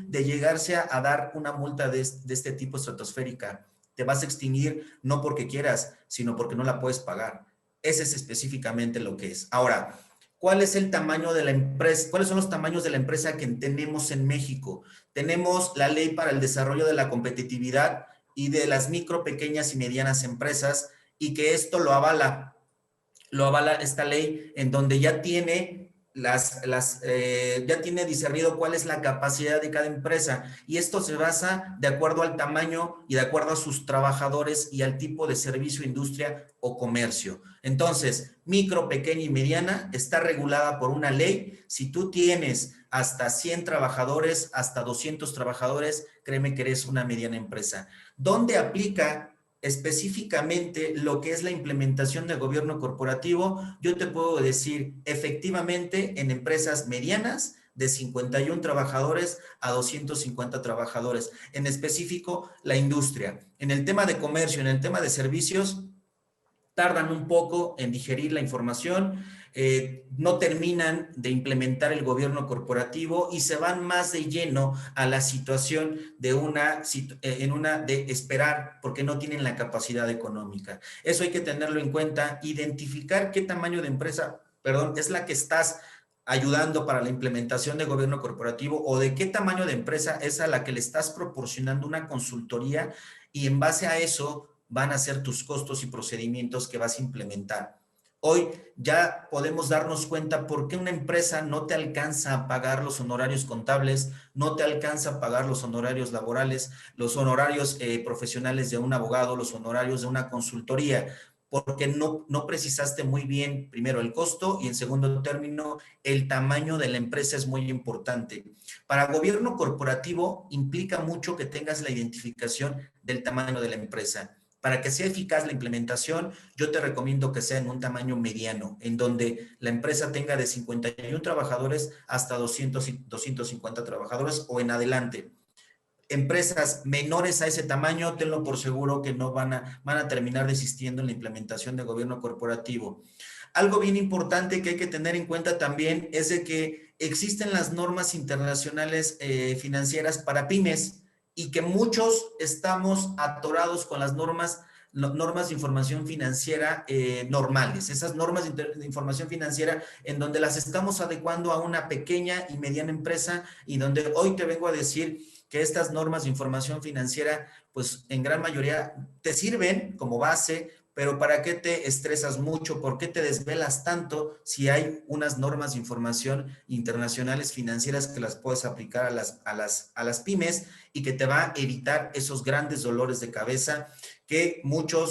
de llegarse a dar una multa de este tipo estratosférica. Te vas a extinguir no porque quieras, sino porque no la puedes pagar. Ese es específicamente lo que es. Ahora, ¿cuál es el tamaño de la empresa? ¿Cuáles son los tamaños de la empresa que tenemos en México? Tenemos la Ley para el Desarrollo de la Competitividad y de las micro, pequeñas y medianas empresas, y que esto lo avala esta ley, en donde ya tiene ya tiene discernido cuál es la capacidad de cada empresa, y esto se basa de acuerdo al tamaño y de acuerdo a sus trabajadores y al tipo de servicio, industria o comercio. Entonces, micro, pequeña y mediana está regulada por una ley. Si tú tienes hasta 100 trabajadores, hasta 200 trabajadores, créeme que eres una mediana empresa. ¿Dónde aplica específicamente lo que es la implementación del gobierno corporativo? Yo te puedo decir, efectivamente, en empresas medianas de 51 trabajadores a 250 trabajadores, en específico la industria. En el tema de comercio, en el tema de servicios, tardan un poco en digerir la información, no terminan de implementar el gobierno corporativo y se van más de lleno a la situación de esperar, porque no tienen la capacidad económica. Eso hay que tenerlo en cuenta, identificar qué tamaño de empresa, es la que estás ayudando para la implementación de gobierno corporativo, o de qué tamaño de empresa es a la que le estás proporcionando una consultoría, y en base a eso van a ser tus costos y procedimientos que vas a implementar. Hoy ya podemos darnos cuenta por qué una empresa no te alcanza a pagar los honorarios contables, no te alcanza a pagar los honorarios laborales, los honorarios profesionales de un abogado, los honorarios de una consultoría, porque no precisaste muy bien, primero, el costo, y en segundo término, el tamaño de la empresa es muy importante. Para gobierno corporativo implica mucho que tengas la identificación del tamaño de la empresa. Para que sea eficaz la implementación, yo te recomiendo que sea en un tamaño mediano, en donde la empresa tenga de 51 trabajadores hasta 250 trabajadores o en adelante. Empresas menores a ese tamaño, tenlo por seguro que no van a terminar desistiendo en la implementación de gobierno corporativo. Algo bien importante que hay que tener en cuenta también es de que existen las normas internacionales financieras para pymes, y que muchos estamos atorados con las normas de información financiera normales, esas normas de información financiera en donde las estamos adecuando a una pequeña y mediana empresa y donde hoy te vengo a decir que estas normas de información financiera, pues en gran mayoría te sirven como base, pero ¿para qué te estresas mucho? ¿Por qué te desvelas tanto si hay unas normas de información internacionales financieras que las puedes aplicar a las pymes y que te va a evitar esos grandes dolores de cabeza que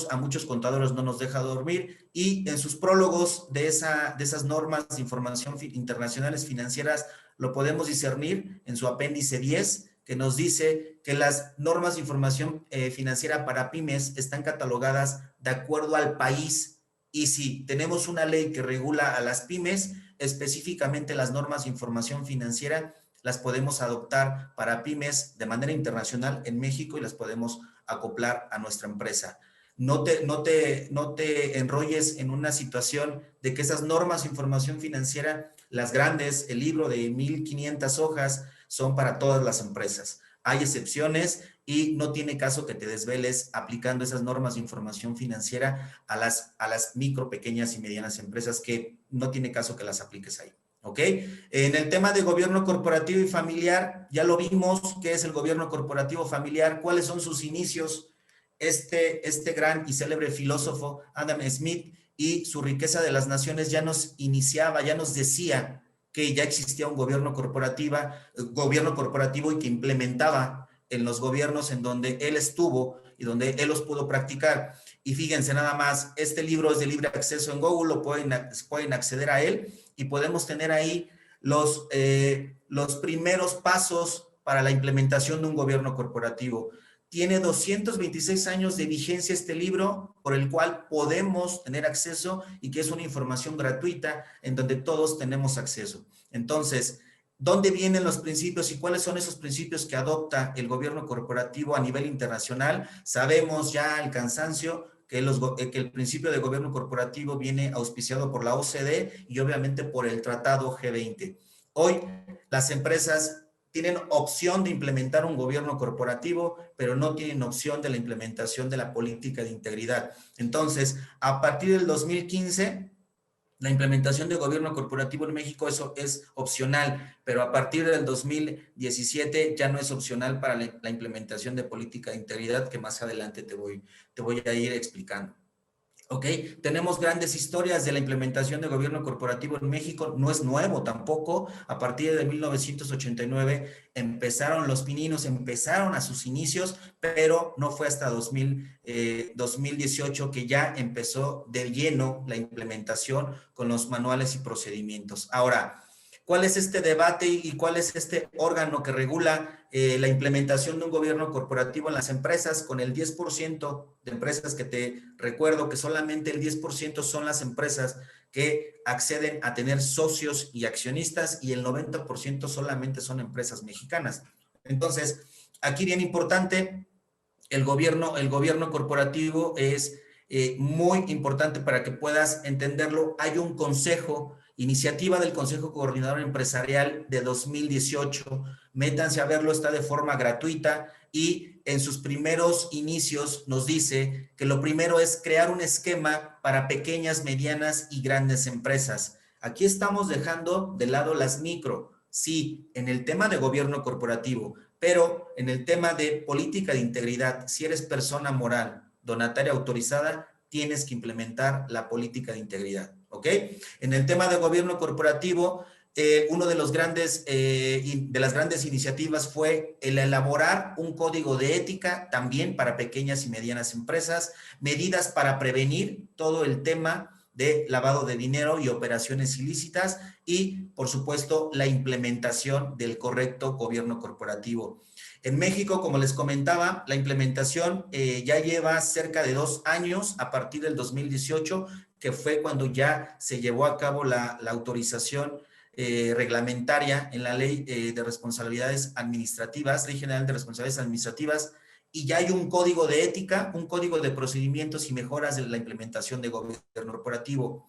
a muchos contadores no nos deja dormir? Y en sus prólogos de esas normas de información internacionales financieras lo podemos discernir en su apéndice 10, que nos dice que las normas de información financiera para pymes están catalogadas de acuerdo al país. Y si tenemos una ley que regula a las pymes, específicamente las normas de información financiera las podemos adoptar para pymes de manera internacional en México y las podemos acoplar a nuestra empresa. No te enrolles en una situación de que esas normas de información financiera, las grandes, el libro de 1500 hojas, son para todas las empresas. Hay excepciones y no tiene caso que te desveles aplicando esas normas de información financiera a las micro, pequeñas y medianas empresas, que no tiene caso que las apliques ahí. ¿Ok? En el tema de gobierno corporativo y familiar, ya lo vimos, qué es el gobierno corporativo familiar, cuáles son sus inicios. Este gran y célebre filósofo, Adam Smith, y su riqueza de las naciones ya nos iniciaba, ya nos decía que ya existía un gobierno corporativo y que implementaba en los gobiernos en donde él estuvo y donde él los pudo practicar. Y fíjense nada más, este libro es de libre acceso en Google, pueden acceder a él y podemos tener ahí los primeros pasos para la implementación de un gobierno corporativo. Tiene 226 años de vigencia este libro, por el cual podemos tener acceso y que es una información gratuita en donde todos tenemos acceso. Entonces, ¿dónde vienen los principios y cuáles son esos principios que adopta el gobierno corporativo a nivel internacional? Sabemos ya al cansancio que el principio de gobierno corporativo viene auspiciado por la OCDE y obviamente por el Tratado G20. Hoy las empresas tienen opción de implementar un gobierno corporativo, pero no tienen opción de la implementación de la política de integridad. Entonces, a partir del 2015, la implementación de gobierno corporativo en México eso es opcional, pero a partir del 2017 ya no es opcional para la implementación de política de integridad, que más adelante te voy a ir explicando. ¿Ok? Tenemos grandes historias de la implementación de gobierno corporativo en México, no es nuevo tampoco. A partir de 1989 empezaron los pininos, empezaron a sus inicios, pero no fue hasta 2018 que ya empezó de lleno la implementación con los manuales y procedimientos. Ahora, ¿cuál es este debate y cuál es este órgano que regula la implementación de un gobierno corporativo en las empresas? Con el 10% de empresas, que te recuerdo que solamente el 10% son las empresas que acceden a tener socios y accionistas, y el 90% solamente son empresas mexicanas. Entonces, aquí bien importante, el gobierno corporativo es muy importante para que puedas entenderlo. Hay un consejo, iniciativa del Consejo Coordinador Empresarial de 2018. Métanse a verlo, está de forma gratuita y en sus primeros inicios nos dice que lo primero es crear un esquema para pequeñas, medianas y grandes empresas. Aquí estamos dejando de lado las micro, sí, en el tema de gobierno corporativo, pero en el tema de política de integridad, si eres persona moral, donataria autorizada, tienes que implementar la política de integridad, ¿ok? En el tema de gobierno corporativo, uno de las grandes iniciativas fue el elaborar un código de ética también para pequeñas y medianas empresas, medidas para prevenir todo el tema de lavado de dinero y operaciones ilícitas y, por supuesto, la implementación del correcto gobierno corporativo. En México, como les comentaba, la implementación ya lleva cerca de 2 años a partir del 2018, que fue cuando ya se llevó a cabo la autorización reglamentaria en la Ley de Responsabilidades Administrativas, Ley General de Responsabilidades Administrativas, y ya hay un código de ética, un código de procedimientos y mejoras de la implementación de gobierno corporativo.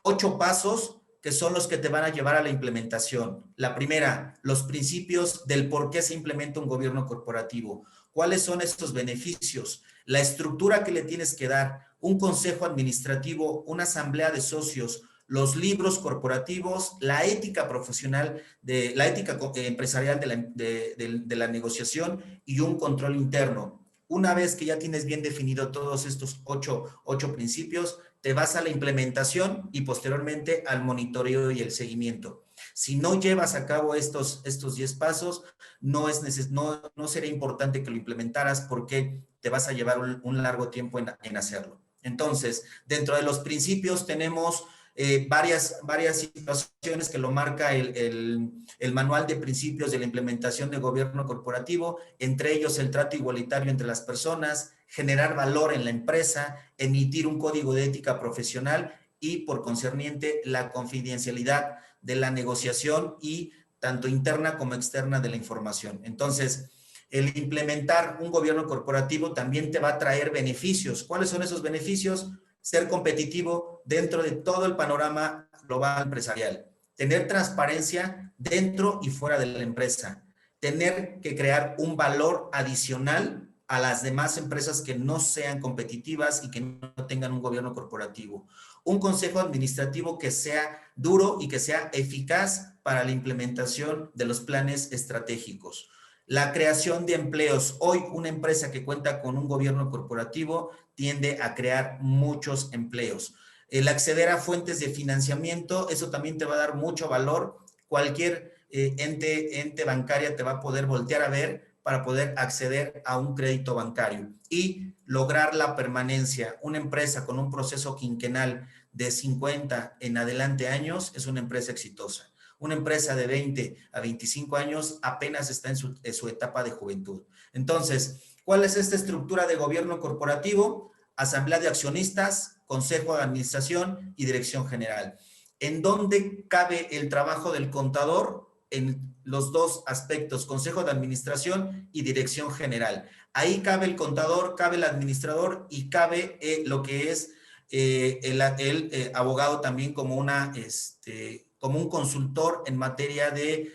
8 pasos que son los que te van a llevar a la implementación. La primera, los principios del por qué se implementa un gobierno corporativo. ¿Cuáles son estos beneficios? La estructura que le tienes que dar, un consejo administrativo, una asamblea de socios, los libros corporativos, la ética profesional, la ética empresarial de la negociación y un control interno. Una vez que ya tienes bien definido todos estos ocho principios, te vas a la implementación y posteriormente al monitoreo y el seguimiento. Si no llevas a cabo estos 10 pasos, no será importante que lo implementaras porque te vas a llevar un largo tiempo en hacerlo. Entonces, dentro de los principios tenemos varias situaciones que lo marca el manual de principios de la implementación de gobierno corporativo, entre ellos el trato igualitario entre las personas, generar valor en la empresa, emitir un código de ética profesional y, por concerniente, la confidencialidad de la negociación y tanto interna como externa de la información. Entonces, el implementar un gobierno corporativo también te va a traer beneficios. ¿Cuáles son esos beneficios? Ser competitivo dentro de todo el panorama global empresarial, tener transparencia dentro y fuera de la empresa, tener que crear un valor adicional a las demás empresas que no sean competitivas y que no tengan un gobierno corporativo, un consejo administrativo que sea duro y que sea eficaz para la implementación de los planes estratégicos. La creación de empleos. Hoy una empresa que cuenta con un gobierno corporativo tiende a crear muchos empleos. El acceder a fuentes de financiamiento, eso también te va a dar mucho valor. Cualquier ente bancaria te va a poder voltear a ver para poder acceder a un crédito bancario y lograr la permanencia. Una empresa con un proceso quinquenal de 50 en adelante años es una empresa exitosa. Una empresa de 20 a 25 años apenas está en su etapa de juventud. Entonces, ¿cuál es esta estructura de gobierno corporativo? Asamblea de accionistas, consejo de administración y dirección general. ¿En dónde cabe el trabajo del contador? En los dos aspectos, consejo de administración y dirección general. Ahí cabe el contador, cabe el administrador y cabe lo que es el abogado también como como un consultor en materia de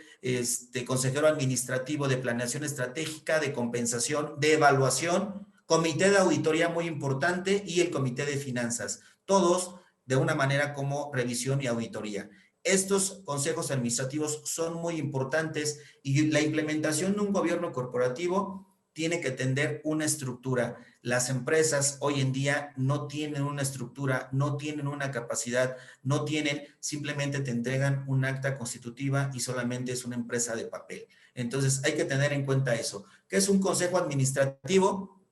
consejero administrativo de planeación estratégica, de compensación, de evaluación, comité de auditoría muy importante y el comité de finanzas, todos de una manera como revisión y auditoría. Estos consejos administrativos son muy importantes y la implementación de un gobierno corporativo tiene que tener una estructura. Las empresas hoy en día no tienen una estructura, no tienen una capacidad, no tienen, simplemente te entregan un acta constitutiva y solamente es una empresa de papel. Entonces hay que tener en cuenta eso. ¿Qué es un consejo administrativo?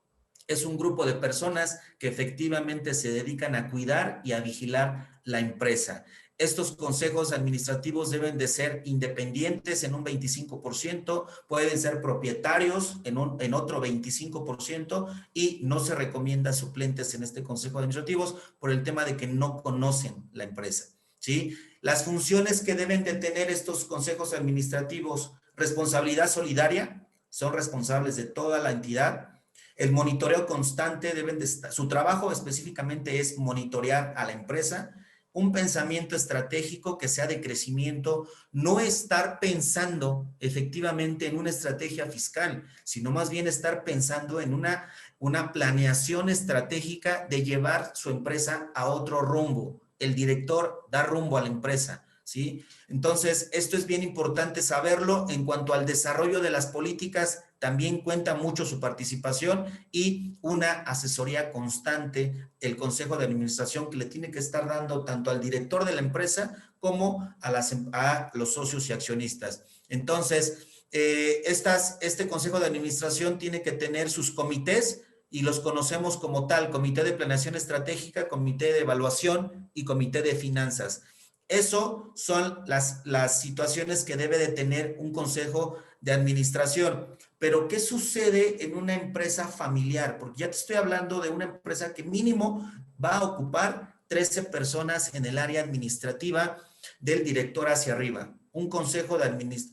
Es un grupo de personas que efectivamente se dedican a cuidar y a vigilar la empresa. Estos consejos administrativos deben de ser independientes en un 25%, pueden ser propietarios en otro 25% y no se recomienda suplentes en este consejo administrativo por el tema de que no conocen la empresa, ¿sí? Las funciones que deben de tener estos consejos administrativos: responsabilidad solidaria, son responsables de toda la entidad. El monitoreo constante, su trabajo específicamente es monitorear a la empresa. Un pensamiento estratégico que sea de crecimiento, no estar pensando efectivamente en una estrategia fiscal, sino más bien estar pensando en una planeación estratégica de llevar su empresa a otro rumbo. El director da rumbo a la empresa, ¿sí? Entonces, esto es bien importante saberlo. En cuanto al desarrollo de las políticas, también cuenta mucho su participación y una asesoría constante, el consejo de administración que le tiene que estar dando tanto al director de la empresa como a los socios y accionistas. Entonces, este consejo de administración tiene que tener sus comités y los conocemos como tal: comité de planeación estratégica, comité de evaluación y comité de finanzas. Eso son las situaciones que debe de tener un consejo de administración. Pero ¿qué sucede en una empresa familiar? Porque ya te estoy hablando de una empresa que mínimo va a ocupar 13 personas en el área administrativa, del director hacia arriba. Un consejo de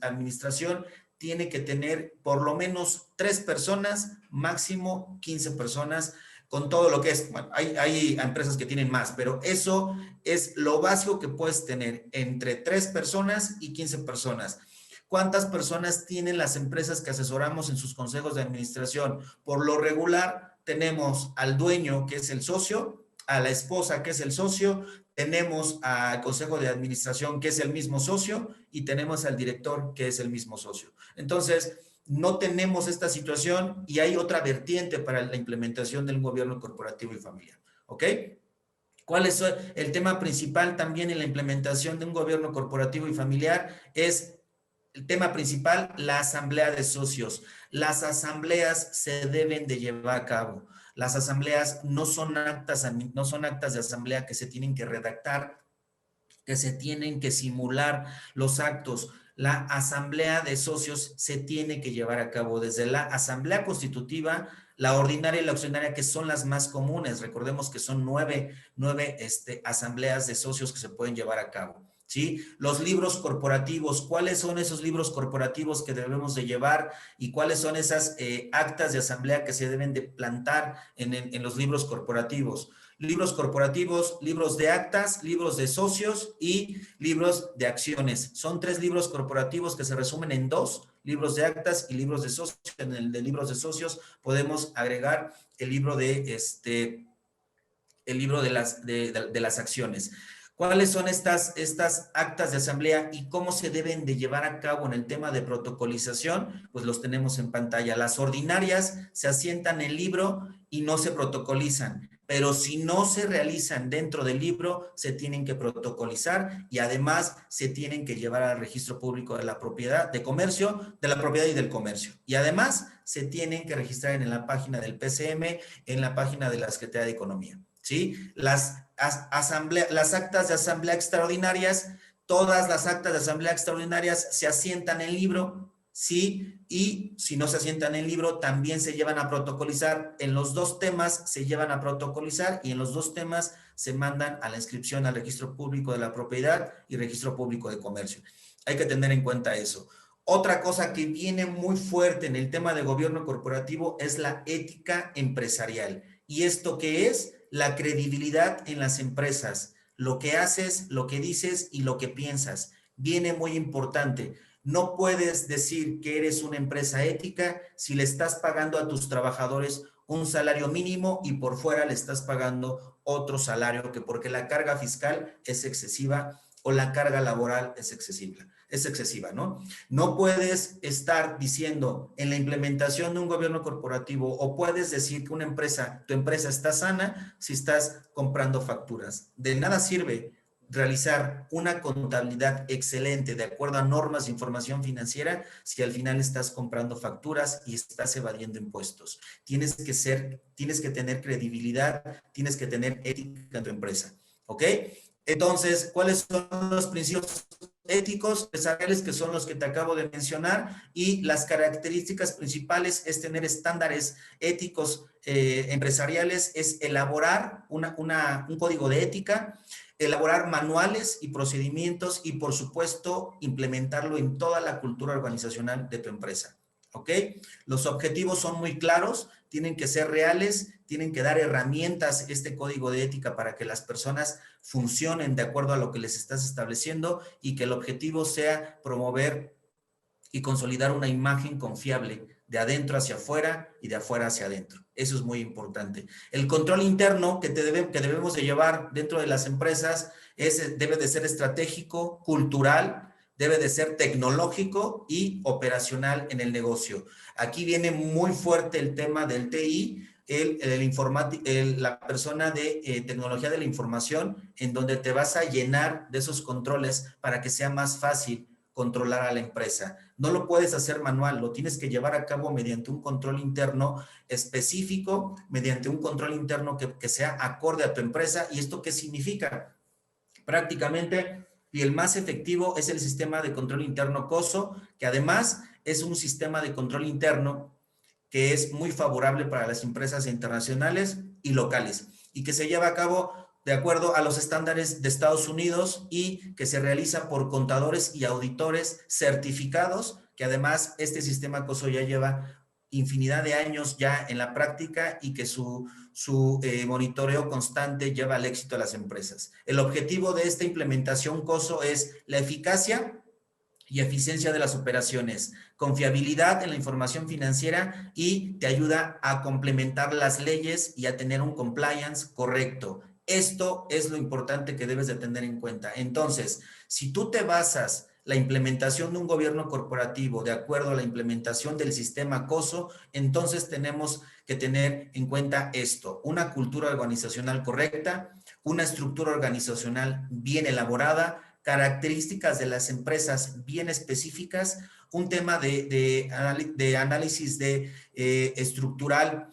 administración tiene que tener por lo menos 3 personas, máximo 15 personas, con todo lo que es, bueno, hay empresas que tienen más, pero eso es lo básico que puedes tener entre 3 personas y 15 personas. ¿Cuántas personas tienen las empresas que asesoramos en sus consejos de administración? Por lo regular, tenemos al dueño, que es el socio, a la esposa, que es el socio, tenemos al consejo de administración, que es el mismo socio, y tenemos al director, que es el mismo socio. Entonces, no tenemos esta situación y hay otra vertiente para la implementación del gobierno corporativo y familiar. ¿Ok? ¿Cuál es el tema principal también en la implementación de un gobierno corporativo y familiar? Es el tema principal, la asamblea de socios. Las asambleas se deben de llevar a cabo. Las asambleas no son actas de asamblea que se tienen que redactar, que se tienen que simular los actos. La asamblea de socios se tiene que llevar a cabo desde la asamblea constitutiva, la ordinaria y la extraordinaria, que son las más comunes. Recordemos que son nueve asambleas de socios que se pueden llevar a cabo. ¿Sí? Los libros corporativos, ¿cuáles son esos libros corporativos que debemos de llevar y cuáles son esas actas de asamblea que se deben de plantar en los libros corporativos? Libros corporativos, libros de actas, libros de socios y libros de acciones. Son 3 libros corporativos que se resumen en 2, libros de actas y libros de socios. En el de libros de socios podemos agregar el libro de las acciones. ¿Cuáles son estas actas de asamblea y cómo se deben de llevar a cabo en el tema de protocolización? Pues los tenemos en pantalla. Las ordinarias se asientan en el libro y no se protocolizan, pero si no se realizan dentro del libro, se tienen que protocolizar y además se tienen que llevar al registro público de la propiedad, de comercio, de la propiedad y del comercio. Y además se tienen que registrar en la página del PCM, en la página de la Secretaría de Economía. ¿Sí? Las actas de asamblea extraordinarias, todas las actas de asamblea extraordinarias se asientan en el libro, ¿sí? Y si no se asientan en el libro, también se llevan a protocolizar. En los 2 temas se llevan a protocolizar y en los 2 temas se mandan a la inscripción al registro público de la propiedad y registro público de comercio. Hay que tener en cuenta eso. Otra cosa que viene muy fuerte en el tema de gobierno corporativo es la ética empresarial. ¿Y esto qué es? La credibilidad en las empresas, lo que haces, lo que dices y lo que piensas. Viene muy importante. No puedes decir que eres una empresa ética si le estás pagando a tus trabajadores un salario mínimo y por fuera le estás pagando otro salario, que porque la carga fiscal es excesiva o la carga laboral es excesiva, ¿no? No puedes estar diciendo en la implementación de un gobierno corporativo o puedes decir que tu empresa está sana si estás comprando facturas. De nada sirve realizar una contabilidad excelente de acuerdo a normas de información financiera si al final estás comprando facturas y estás evadiendo impuestos. Tienes que tener credibilidad, tienes que tener ética en tu empresa, ¿ok? Entonces, ¿cuáles son los principios éticos empresariales, que son los que te acabo de mencionar? Y las características principales es tener estándares éticos empresariales, es elaborar un código de ética, elaborar manuales y procedimientos y, por supuesto, implementarlo en toda la cultura organizacional de tu empresa. ¿Ok? Los objetivos son muy claros, tienen que ser reales, tienen que dar herramientas este código de ética para que las personas funcionen de acuerdo a lo que les estás estableciendo y que el objetivo sea promover y consolidar una imagen confiable de adentro hacia afuera y de afuera hacia adentro. Eso es muy importante. El control interno que debemos de llevar dentro de las empresas debe de ser estratégico, cultural, debe de ser tecnológico y operacional en el negocio. Aquí viene muy fuerte el tema del TI, la persona de tecnología de la información, en donde te vas a llenar de esos controles para que sea más fácil controlar a la empresa. No lo puedes hacer manual, lo tienes que llevar a cabo mediante un control interno específico, mediante un control interno que sea acorde a tu empresa. ¿Y esto qué significa? Prácticamente, y el más efectivo es el sistema de control interno COSO, que además es un sistema de control interno que es muy favorable para las empresas internacionales y locales y que se lleva a cabo de acuerdo a los estándares de Estados Unidos y que se realiza por contadores y auditores certificados, que además este sistema COSO ya lleva infinidad de años ya en la práctica y que su monitoreo constante lleva al éxito a las empresas. El objetivo de esta implementación COSO es la eficacia y eficiencia de las operaciones, confiabilidad en la información financiera y te ayuda a complementar las leyes y a tener un compliance correcto. Esto es lo importante que debes de tener en cuenta. Entonces, si tú te basas la implementación de un gobierno corporativo de acuerdo a la implementación del sistema COSO, entonces tenemos que tener en cuenta esto: una cultura organizacional correcta, una estructura organizacional bien elaborada, características de las empresas bien específicas, un tema de análisis estructural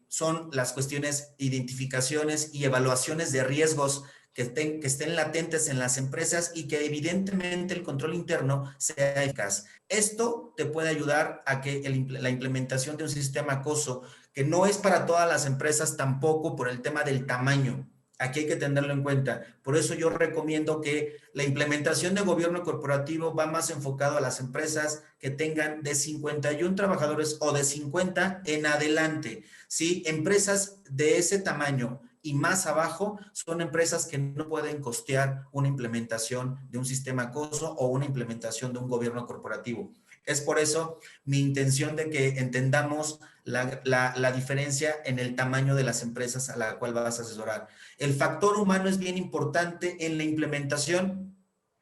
son las cuestiones, identificaciones y evaluaciones de riesgos que estén latentes en las empresas y que evidentemente el control interno sea eficaz. Esto te puede ayudar a que la implementación de un sistema COSO, que no es para todas las empresas tampoco por el tema del tamaño. Aquí hay que tenerlo en cuenta. Por eso yo recomiendo que la implementación de gobierno corporativo va más enfocado a las empresas que tengan de 51 trabajadores o de 50 en adelante. ¿Sí? Empresas de ese tamaño y más abajo son empresas que no pueden costear una implementación de un sistema COSO o una implementación de un gobierno corporativo. Es por eso mi intención de que entendamos la diferencia en el tamaño de las empresas a la cual vas a asesorar. El factor humano es bien importante en la implementación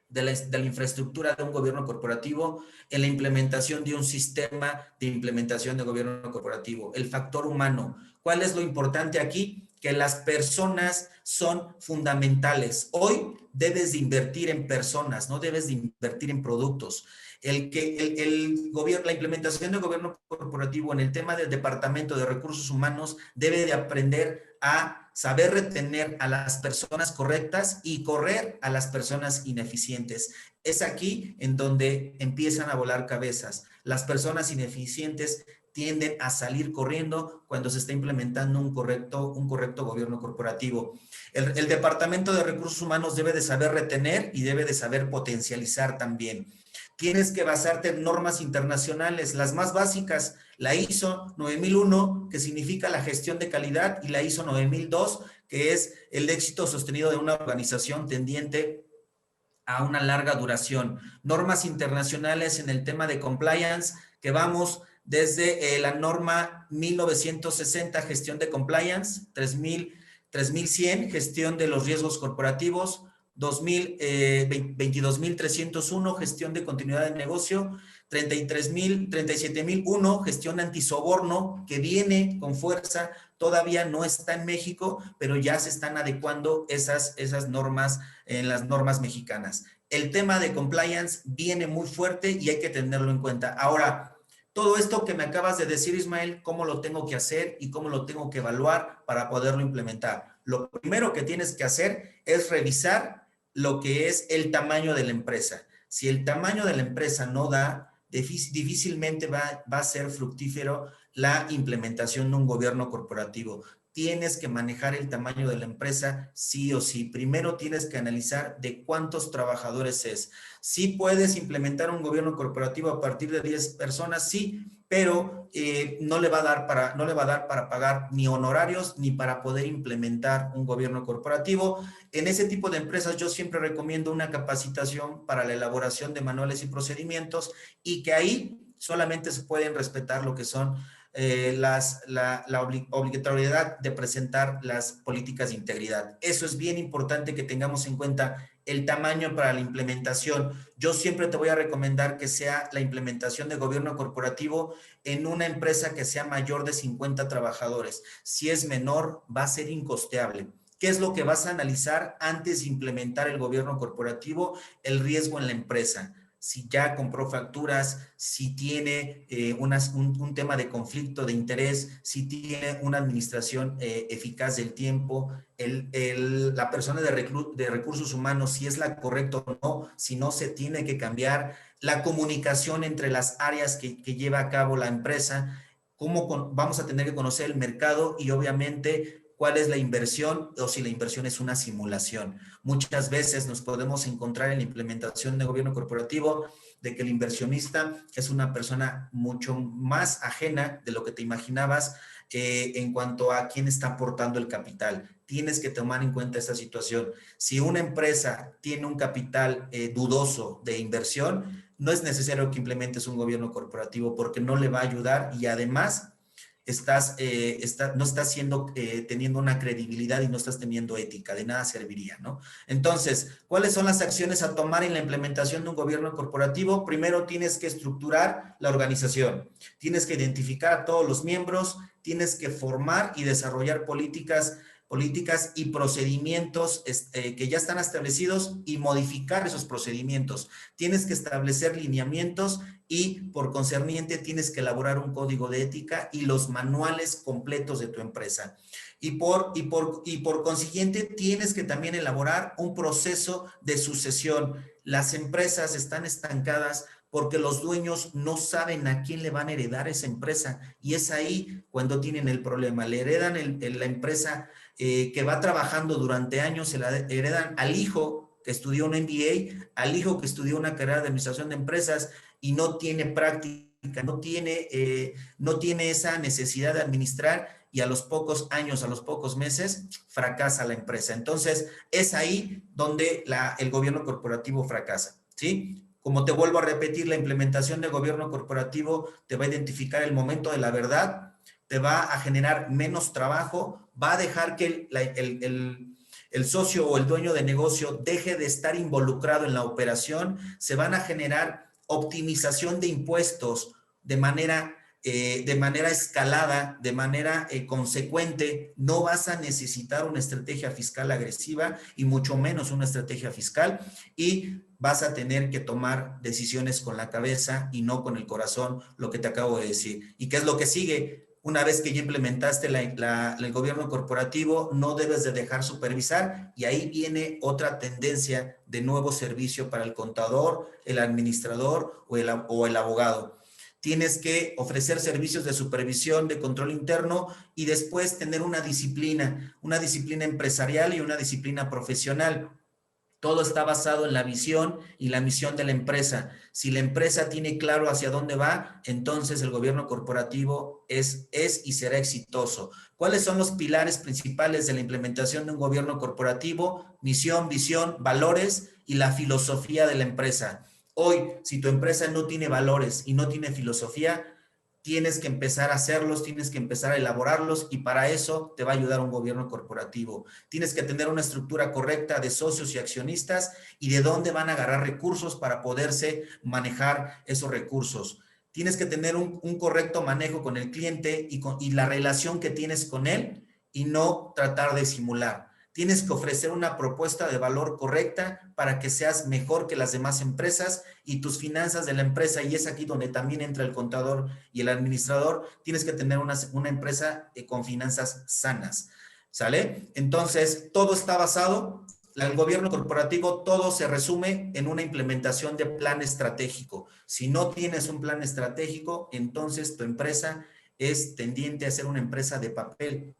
de la infraestructura de un gobierno corporativo, en la implementación de un sistema de implementación de gobierno corporativo. El factor humano. ¿Cuál es lo importante aquí? Que las personas son fundamentales. Hoy debes de invertir en personas, no debes de invertir en productos. La implementación del gobierno corporativo en el tema del departamento de recursos humanos debe de aprender a saber retener a las personas correctas y correr a las personas ineficientes. Es aquí en donde empiezan a volar cabezas. Las personas ineficientes tienden a salir corriendo cuando se está implementando un correcto gobierno corporativo. El Departamento de Recursos Humanos debe de saber retener y debe de saber potencializar también. Tienes que basarte en normas internacionales, las más básicas, la ISO 9001, que significa la gestión de calidad, y la ISO 9002, que es el éxito sostenido de una organización tendiente a una larga duración. Normas internacionales en el tema de compliance, que vamos desde la norma 1960, gestión de compliance, 3100, gestión de los riesgos corporativos, 22.301, gestión de continuidad de negocio, 37.001, gestión antisoborno, que viene con fuerza, todavía no está en México, pero ya se están adecuando esas normas en las normas mexicanas. El tema de compliance viene muy fuerte y hay que tenerlo en cuenta. Ahora, todo esto que me acabas de decir, Ismael, ¿cómo lo tengo que hacer y cómo lo tengo que evaluar para poderlo implementar? Lo primero que tienes que hacer es revisar lo que es el tamaño de la empresa. Si el tamaño de la empresa no da, difícilmente va a ser fructífero la implementación de un gobierno corporativo. Tienes que manejar el tamaño de la empresa sí o sí. Primero tienes que analizar de cuántos trabajadores es. Sí puedes implementar un gobierno corporativo a partir de 10 personas, sí, pero no le va a dar para pagar ni honorarios ni para poder implementar un gobierno corporativo. En ese tipo de empresas yo siempre recomiendo una capacitación para la elaboración de manuales y procedimientos, y que ahí solamente se pueden respetar lo que son la obligatoriedad de presentar las políticas de integridad. Eso es bien importante que tengamos en cuenta el tamaño para la implementación. Yo siempre te voy a recomendar que sea la implementación de gobierno corporativo en una empresa que sea mayor de 50 trabajadores. Si es menor, va a ser incosteable. ¿Qué es lo que vas a analizar antes de implementar el gobierno corporativo? El riesgo en la empresa. Si ya compró facturas, si tiene un tema de conflicto de interés, si tiene una administración eficaz del tiempo, la persona de recursos humanos, si es la correcta o no, si no se tiene que cambiar, la comunicación entre las áreas que lleva a cabo la empresa, cómo vamos a tener que conocer el mercado y obviamente cuál es la inversión o si la inversión es una simulación. Muchas veces nos podemos encontrar en la implementación de gobierno corporativo de que el inversionista es una persona mucho más ajena de lo que te imaginabas en cuanto a quién está aportando el capital. Tienes que tomar en cuenta esta situación. Si una empresa tiene un capital dudoso de inversión, no es necesario que implementes un gobierno corporativo porque no le va a ayudar y además no estás teniendo una credibilidad y no estás teniendo ética, de nada serviría, ¿no? Entonces, ¿cuáles son las acciones a tomar en la implementación de un gobierno corporativo? Primero tienes que estructurar la organización, tienes que identificar a todos los miembros, tienes que formar y desarrollar políticas y procedimientos que ya están establecidos y modificar esos procedimientos. Tienes que establecer lineamientos y por concerniente tienes que elaborar un código de ética y los manuales completos de tu empresa. Y por consiguiente tienes que también elaborar un proceso de sucesión. Las empresas están estancadas porque los dueños no saben a quién le van a heredar esa empresa y es ahí cuando tienen el problema. Le heredan la empresa que va trabajando durante años, se la heredan al hijo que estudió un MBA, al hijo que estudió una carrera de administración de empresas y no tiene práctica, no tiene esa necesidad de administrar y a los pocos años, a los pocos meses, fracasa la empresa. Entonces, es ahí donde el gobierno corporativo fracasa, ¿sí? Como te vuelvo a repetir, la implementación de gobierno corporativo te va a identificar el momento de la verdad, te va a generar menos trabajo, va a dejar que el socio o el dueño de negocio deje de estar involucrado en la operación, se van a generar optimización de impuestos de manera escalada, de manera consecuente. No vas a necesitar una estrategia fiscal agresiva y mucho menos una estrategia fiscal y vas a tener que tomar decisiones con la cabeza y no con el corazón, lo que te acabo de decir. ¿Y qué es lo que sigue? Una vez que ya implementaste el gobierno corporativo, no debes de dejar supervisar y ahí viene otra tendencia de nuevo servicio para el contador, el administrador o el abogado. Tienes que ofrecer servicios de supervisión, de control interno y después tener una disciplina empresarial y una disciplina profesional. Todo está basado en la visión y la misión de la empresa. Si la empresa tiene claro hacia dónde va, entonces el gobierno corporativo es y será exitoso. ¿Cuáles son los pilares principales de la implementación de un gobierno corporativo? Misión, visión, valores y la filosofía de la empresa. Hoy, si tu empresa no tiene valores y no tiene filosofía, tienes que empezar a hacerlos, tienes que empezar a elaborarlos y para eso te va a ayudar un gobierno corporativo. Tienes que tener una estructura correcta de socios y accionistas y de dónde van a agarrar recursos para poderse manejar esos recursos. Tienes que tener un correcto manejo con el cliente y la relación que tienes con él y no tratar de simular. Tienes que ofrecer una propuesta de valor correcta para que seas mejor que las demás empresas y tus finanzas de la empresa, y es aquí donde también entra el contador y el administrador, tienes que tener una empresa con finanzas sanas, ¿sale? Entonces, todo está basado, el gobierno corporativo, todo se resume en una implementación de plan estratégico. Si no tienes un plan estratégico, entonces tu empresa es tendiente a ser una empresa de papel.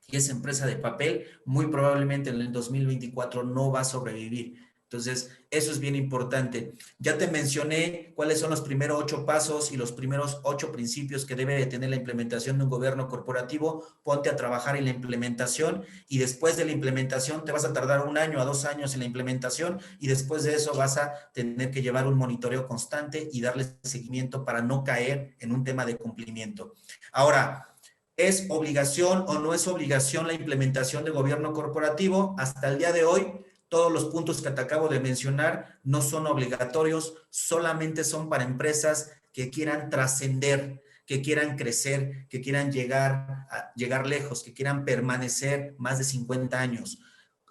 Y esa empresa de papel muy probablemente en el 2024 no va a sobrevivir. Entonces, eso es bien importante. Ya te mencioné cuáles son los primeros 8 pasos y los primeros 8 principios que debe de tener la implementación de un gobierno corporativo. Ponte a trabajar en la implementación y después de la implementación te vas a tardar 1 año a 2 años en la implementación y después de eso vas a tener que llevar un monitoreo constante y darle seguimiento para no caer en un tema de cumplimiento. Ahora, ¿es obligación o no es obligación la implementación de gobierno corporativo? Hasta el día de hoy, todos los puntos que te acabo de mencionar no son obligatorios, solamente son para empresas que quieran trascender, que quieran crecer, que quieran llegar lejos, que quieran permanecer más de 50 años.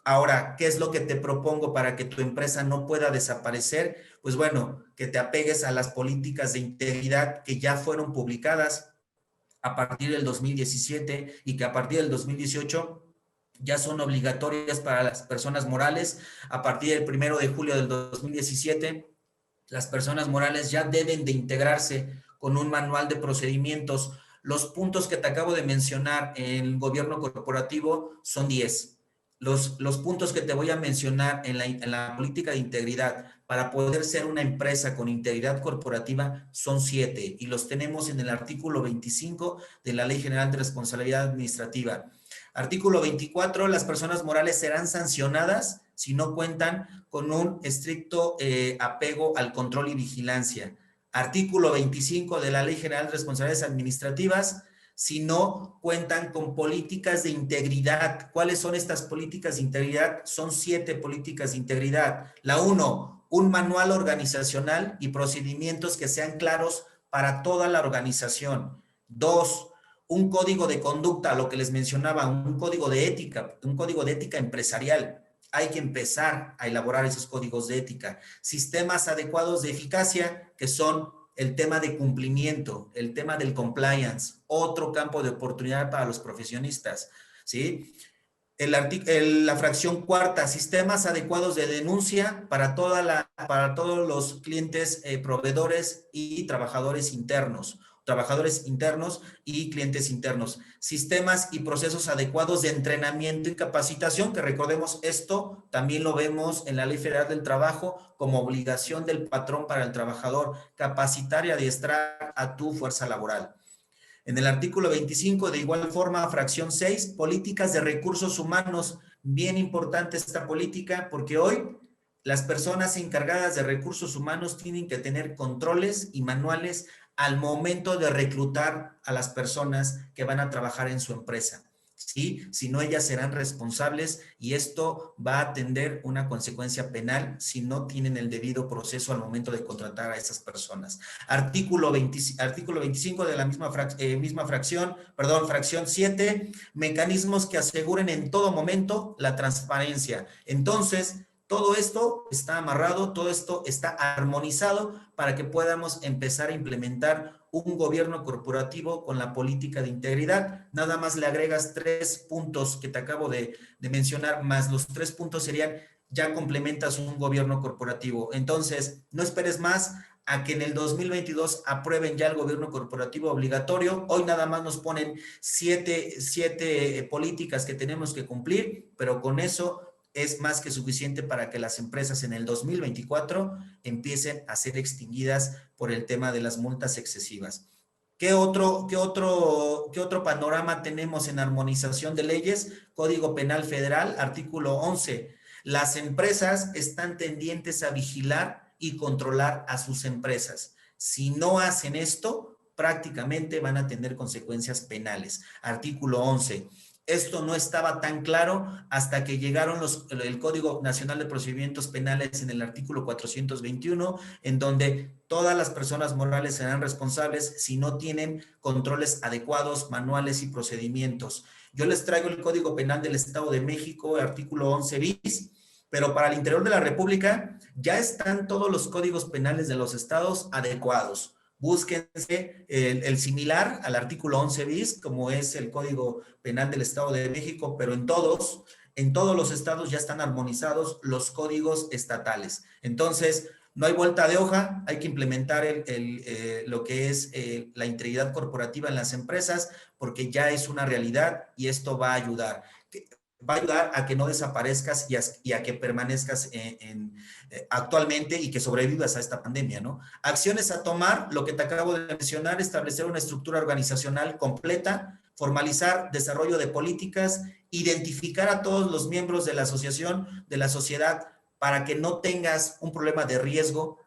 Ahora, ¿qué es lo que te propongo para que tu empresa no pueda desaparecer? Pues bueno, que te apegues a las políticas de integridad que ya fueron publicadas a partir del 2017 y que a partir del 2018 ya son obligatorias para las personas morales. A partir del 1 de julio del 2017, las personas morales ya deben de integrarse con un manual de procedimientos. Los puntos que te acabo de mencionar en gobierno corporativo son 10. Los puntos que te voy a mencionar en la política de integridad para poder ser una empresa con integridad corporativa son 7 y los tenemos en el artículo 25 de la Ley General de Responsabilidad Administrativa. Artículo 24, las personas morales serán sancionadas si no cuentan con un estricto apego al control y vigilancia. Artículo 25 de la Ley General de Responsabilidades Administrativas, si no cuentan con políticas de integridad. ¿Cuáles son estas políticas de integridad? Son 7 políticas de integridad. La 1, un manual organizacional y procedimientos que sean claros para toda la organización. 2, un código de conducta, lo que les mencionaba, un código de ética empresarial. Hay que empezar a elaborar esos códigos de ética. Sistemas adecuados de eficacia, que son el tema de cumplimiento, el tema del compliance, otro campo de oportunidad para los profesionistas, ¿sí? La fracción cuarta, sistemas adecuados de denuncia para todos los clientes, proveedores y trabajadores internos y clientes internos. Sistemas y procesos adecuados de entrenamiento y capacitación, que recordemos esto, también lo vemos en la Ley Federal del Trabajo como obligación del patrón para el trabajador, capacitar y adiestrar a tu fuerza laboral. En el artículo 25, de igual forma, fracción 6, políticas de recursos humanos. Bien importante esta política porque hoy las personas encargadas de recursos humanos tienen que tener controles y manuales al momento de reclutar a las personas que van a trabajar en su empresa. ¿Sí? Si no, ellas serán responsables y esto va a tener una consecuencia penal si no tienen el debido proceso al momento de contratar a esas personas. Artículo 25 de la fracción 7, mecanismos que aseguren en todo momento la transparencia. Entonces, todo esto está amarrado, todo esto está armonizado para que podamos empezar a implementar un gobierno corporativo con la política de integridad. Nada más le agregas 3 puntos que te acabo de mencionar, más los 3 puntos serían, ya complementas un gobierno corporativo. Entonces, no esperes más a que en el 2022 aprueben ya el gobierno corporativo obligatorio. Hoy nada más nos ponen 7 políticas que tenemos que cumplir, pero con eso es más que suficiente para que las empresas en el 2024 empiecen a ser extinguidas por el tema de las multas excesivas. ¿Qué otro panorama tenemos en armonización de leyes? Código Penal Federal, artículo 11. Las empresas están tendientes a vigilar y controlar a sus empresas. Si no hacen esto, prácticamente van a tener consecuencias penales. Artículo 11. Esto no estaba tan claro hasta que llegaron el Código Nacional de Procedimientos Penales en el artículo 421, en donde todas las personas morales serán responsables si no tienen controles adecuados, manuales y procedimientos. Yo les traigo el Código Penal del Estado de México, artículo 11 bis, pero para el interior de la República ya están todos los códigos penales de los estados adecuados. Búsquense el similar al artículo 11 bis, como es el Código Penal del Estado de México, pero en todos los estados ya están armonizados los códigos estatales. Entonces, no hay vuelta de hoja, hay que implementar lo que es la integridad corporativa en las empresas, porque ya es una realidad y esto va a ayudar. Va a ayudar a que no desaparezcas y a que permanezcas actualmente y que sobrevivas a esta pandemia, ¿no? Acciones a tomar, lo que te acabo de mencionar, establecer una estructura organizacional completa, formalizar desarrollo de políticas, identificar a todos los miembros de la asociación, de la sociedad, para que no tengas un problema de riesgo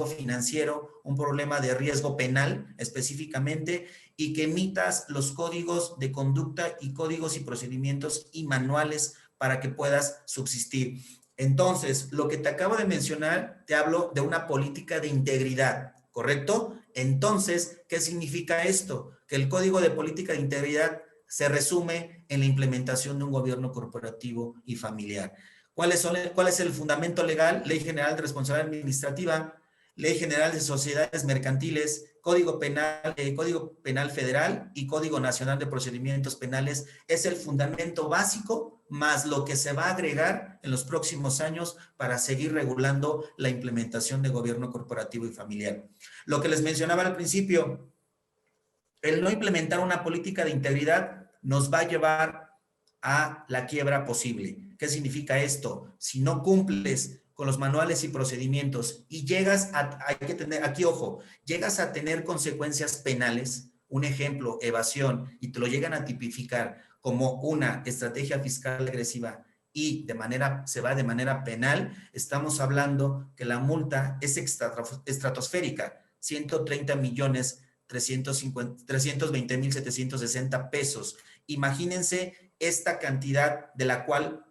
financiero, un problema de riesgo penal específicamente, y que emitas los códigos de conducta y códigos y procedimientos y manuales para que puedas subsistir. Entonces, lo que te acabo de mencionar, te hablo de una política de integridad, ¿correcto? Entonces, ¿qué significa esto? Que el Código de Política de Integridad se resume en la implementación de un gobierno corporativo y familiar. ¿Cuál es el fundamento legal? Ley General de Responsabilidad Administrativa, Ley General de Sociedades Mercantiles, Código Penal Federal y Código Nacional de Procedimientos Penales. Es el fundamento básico, más lo que se va a agregar en los próximos años para seguir regulando la implementación de gobierno corporativo y familiar. Lo que les mencionaba al principio, el no implementar una política de integridad nos va a llevar a la quiebra posible. ¿Qué significa esto? Si no cumples con los manuales y procedimientos y llegas a, hay que tener, aquí ojo, llegas a tener consecuencias penales, un ejemplo, evasión, y te lo llegan a tipificar como una estrategia fiscal agresiva y se va de manera penal, estamos hablando que la multa es estratosférica, 130 millones 320,760 pesos. Imagínense esta cantidad de la cual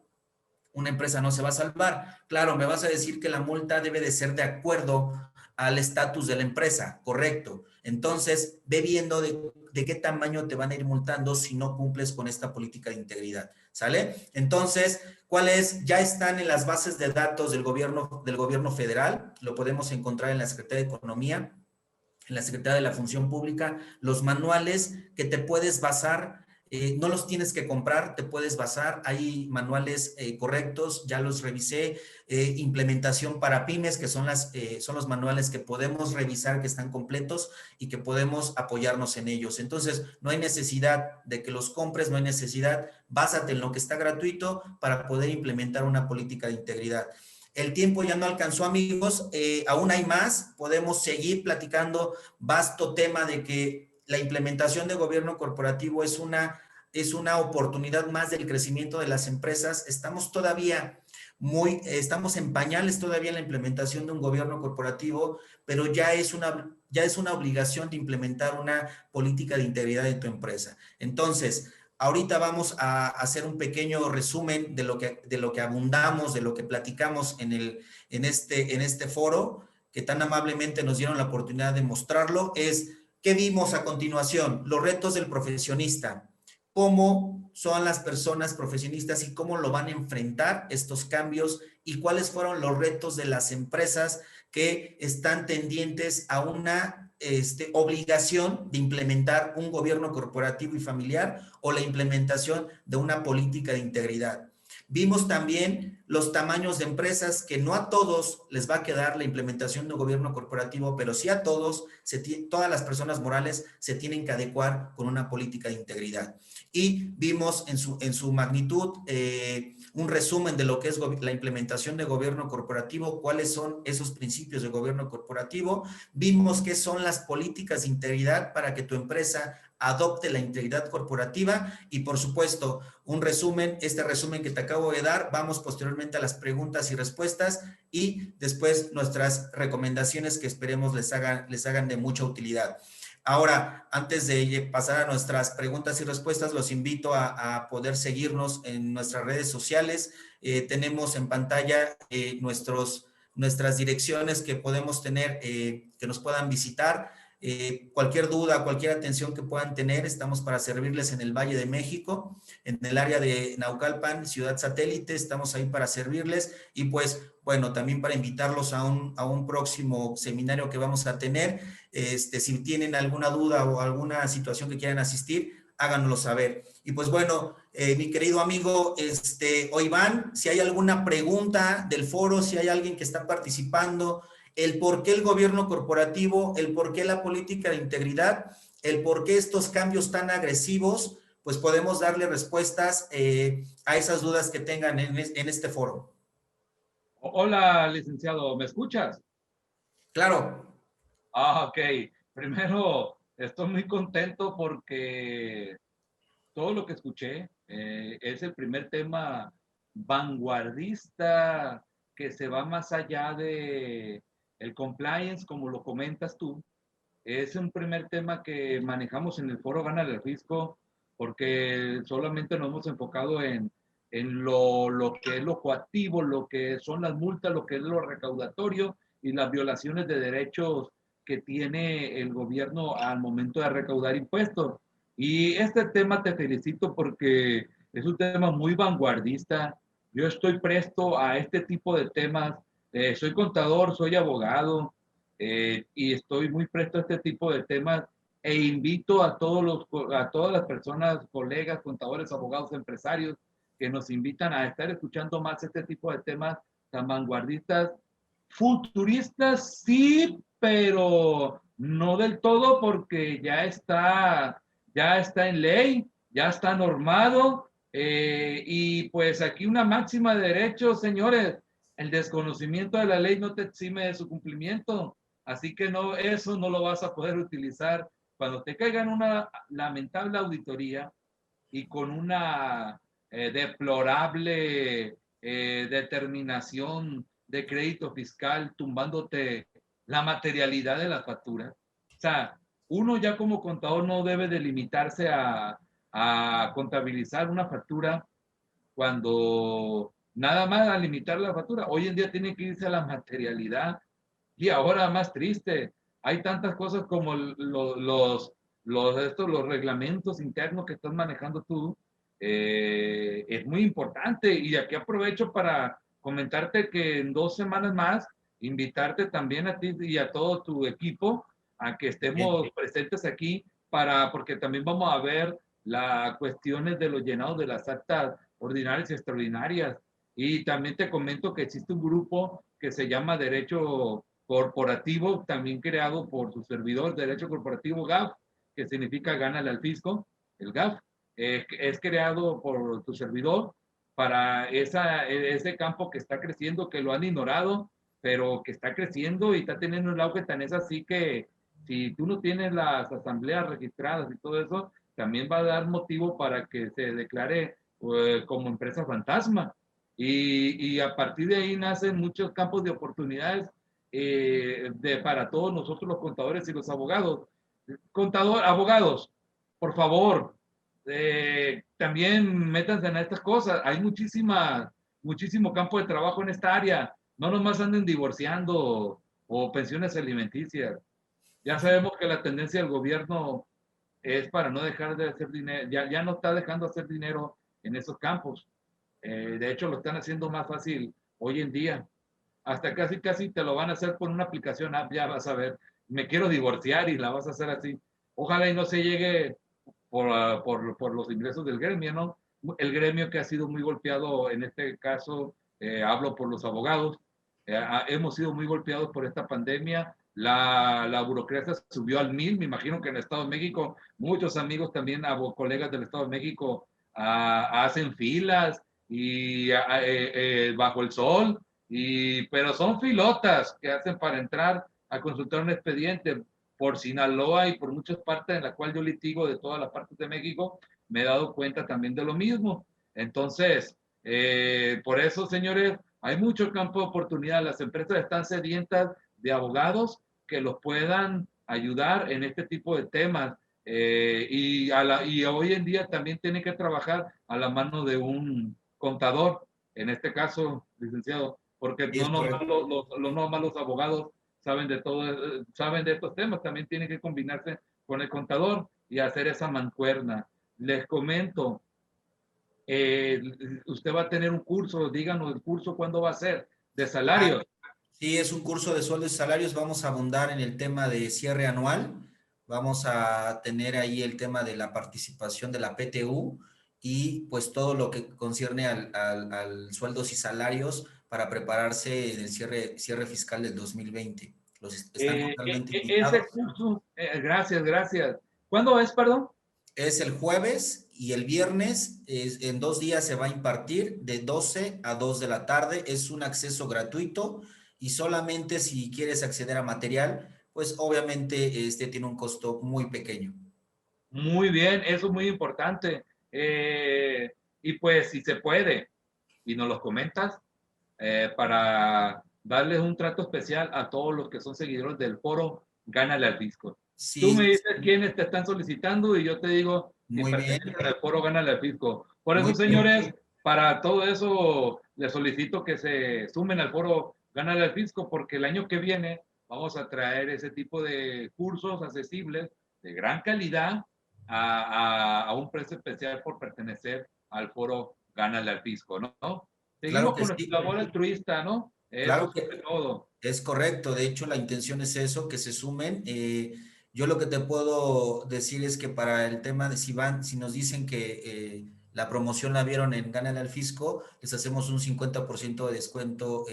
una empresa no se va a salvar. Claro, me vas a decir que la multa debe de ser de acuerdo al estatus de la empresa, correcto. Entonces, ve viendo de qué tamaño te van a ir multando si no cumples con esta política de integridad, ¿sale? Entonces, ¿cuáles? Ya están en las bases de datos del gobierno federal, lo podemos encontrar en la Secretaría de Economía, en la Secretaría de la Función Pública, los manuales que te puedes basar, no los tienes que comprar, te puedes basar, hay manuales correctos, ya los revisé, implementación para pymes, que son los manuales que podemos revisar, que están completos y que podemos apoyarnos en ellos. Entonces, no hay necesidad de que los compres, no hay necesidad, básate en lo que está gratuito para poder implementar una política de integridad. El tiempo ya no alcanzó, amigos, aún hay más, podemos seguir platicando, vasto tema de que la implementación de gobierno corporativo es una oportunidad más del crecimiento de las empresas. Estamos en pañales todavía en la implementación de un gobierno corporativo, pero ya es una obligación de implementar una política de integridad de tu empresa. Entonces, ahorita vamos a hacer un pequeño resumen de lo que abundamos, de lo que platicamos en este foro, que tan amablemente nos dieron la oportunidad de mostrarlo. ¿Qué vimos a continuación? Los retos del profesionista. Cómo son las personas profesionistas y cómo lo van a enfrentar estos cambios y cuáles fueron los retos de las empresas que están tendientes a una obligación de implementar un gobierno corporativo y familiar o la implementación de una política de integridad. Vimos también los tamaños de empresas, que no a todos les va a quedar la implementación de un gobierno corporativo, pero sí a todas las personas morales se tienen que adecuar con una política de integridad. Y vimos en su magnitud un resumen de lo que es la implementación de gobierno corporativo, cuáles son esos principios de gobierno corporativo. Vimos qué son las políticas de integridad para que tu empresa adopte la integridad corporativa y, por supuesto, este resumen que te acabo de dar. Vamos posteriormente a las preguntas y respuestas y después nuestras recomendaciones que esperemos les hagan de mucha utilidad. Ahora, antes de pasar a nuestras preguntas y respuestas, los invito a poder seguirnos en nuestras redes sociales. Tenemos en pantalla nuestras direcciones que podemos tener, que nos puedan visitar. Cualquier duda, cualquier atención que puedan tener, estamos para servirles en el Valle de México, en el área de Naucalpan, Ciudad Satélite, estamos ahí para servirles y pues, bueno, también para invitarlos a un próximo seminario que vamos a tener. Si tienen alguna duda o alguna situación que quieran asistir, háganoslo saber. Y pues bueno, mi querido amigo Iván, si hay alguna pregunta del foro, si hay alguien que está participando, el por qué el gobierno corporativo, el por qué la política de integridad, el por qué estos cambios tan agresivos, pues podemos darle respuestas a esas dudas que tengan en este foro. Hola, licenciado, ¿me escuchas? Claro. Ok. Primero, estoy muy contento porque todo lo que escuché es el primer tema vanguardista que se va más allá de el compliance, como lo comentas tú. Es un primer tema que manejamos en el foro Gana el Fisco porque solamente nos hemos enfocado en lo que es lo coactivo, lo que son las multas, lo que es lo recaudatorio y las violaciones de derechos que tiene el gobierno al momento de recaudar impuestos. Y este tema te felicito porque es un tema muy vanguardista. Yo estoy presto a este tipo de temas. Soy contador, soy abogado, y estoy muy presto a este tipo de temas e invito a todas las personas, colegas, contadores, abogados, empresarios que nos invitan a estar escuchando más este tipo de temas tan vanguardistas, futuristas, sí, pero No del todo porque ya está en ley, ya está normado, y pues aquí una máxima de derechos, señores, el desconocimiento de la ley no te exime de su cumplimiento, así que no, eso no lo vas a poder utilizar cuando te caiga en una lamentable auditoría y con una deplorable determinación de crédito fiscal tumbándote la materialidad de la factura. O sea, uno ya como contador no debe de limitarse a contabilizar una factura cuando nada más a limitar la factura. Hoy en día tiene que irse a la materialidad. Y ahora más triste, hay tantas cosas como los reglamentos internos que estás manejando tú. Es muy importante y aquí aprovecho para comentarte que en 2 semanas más, invitarte también a ti y a todo tu equipo a que Bien. estemos presentes aquí porque también vamos a ver las cuestiones de los llenados de las actas ordinarias y extraordinarias. Y también te comento que existe un grupo que se llama Derecho Corporativo, también creado por su servidor, Derecho Corporativo GAF, que significa Gánale al Fisco, el GAF, es creado por tu servidor para ese campo que está creciendo, que lo han ignorado, pero que está creciendo y está teniendo un auge tan es así que si tú no tienes las asambleas registradas y todo eso, también va a dar motivo para que se declare como empresa fantasma. Y a partir de ahí nacen muchos campos de oportunidades para todos nosotros los contadores y los abogados. Abogados, por favor, también métanse en estas cosas. Hay muchísimo campo de trabajo en esta área. No nomás anden divorciando o pensiones alimenticias. Ya sabemos que la tendencia del gobierno es para no dejar de hacer dinero, ya no está dejando hacer dinero en esos campos. De hecho, lo están haciendo más fácil hoy en día. Hasta casi te lo van a hacer con una aplicación app, ya vas a ver. Me quiero divorciar y la vas a hacer así. Ojalá y no se llegue por los ingresos del gremio, ¿no? El gremio que ha sido muy golpeado, en este caso, hablo por los abogados, hemos sido muy golpeados por esta pandemia. La burocracia subió al 1000, me imagino que en el Estado de México, muchos amigos también, colegas del Estado de México, hacen filas y bajo el sol, pero son filotas que hacen para entrar a consultar un expediente por Sinaloa y por muchas partes en la cual yo litigo de todas las partes de México, me he dado cuenta también de lo mismo. Entonces, por eso, señores, hay mucho campo de oportunidad. Las empresas están sedientas de abogados que los puedan ayudar en este tipo de temas. Y hoy en día también tienen que trabajar a la mano de un contador, en este caso, licenciado, porque Sí, es correcto. no nomás los abogados saben de todo, saben de estos temas, también tienen que combinarse con el contador y hacer esa mancuerna. Les comento, eh, usted va a tener un curso, díganos el curso, ¿cuándo va a ser? De Ah, salarios. sí, es un curso de sueldos y salarios. Vamos a abundar en el tema de cierre anual. Vamos a tener ahí el tema de la participación de la PTU y pues todo lo que concierne al sueldos y salarios para prepararse en el cierre fiscal del 2020. Están totalmente Ese invitados. curso, gracias. ¿Cuándo es, perdón? Es el jueves y el viernes, en 2 días se va a impartir de 12 a 2 de la tarde. Es un acceso gratuito y solamente si quieres acceder a material, pues obviamente este tiene un costo muy pequeño. Muy bien, eso es muy importante. Y pues si se puede, y nos los comentas, para darles un trato especial a todos los que son seguidores del foro Gánale al Fisco. Tú me Sí, dices quiénes te están solicitando y yo te digo si muy bien, pertenecen al foro Gánale al Fisco. Por eso, muy bien. señores, para todo eso les solicito que se sumen al foro Gánale al Fisco porque el año que viene vamos a traer ese tipo de cursos accesibles de gran calidad a un precio especial por pertenecer al foro Gánale al Fisco, ¿no? Claro Seguimos que con nuestra sí, labor altruista, ¿no? Eso claro sobre que todo. es correcto. De hecho, la intención es eso, que se sumen. Yo lo que te puedo decir es que para el tema de si nos dicen que la promoción la vieron en Gánale al Fisco, les hacemos un 50% de descuento,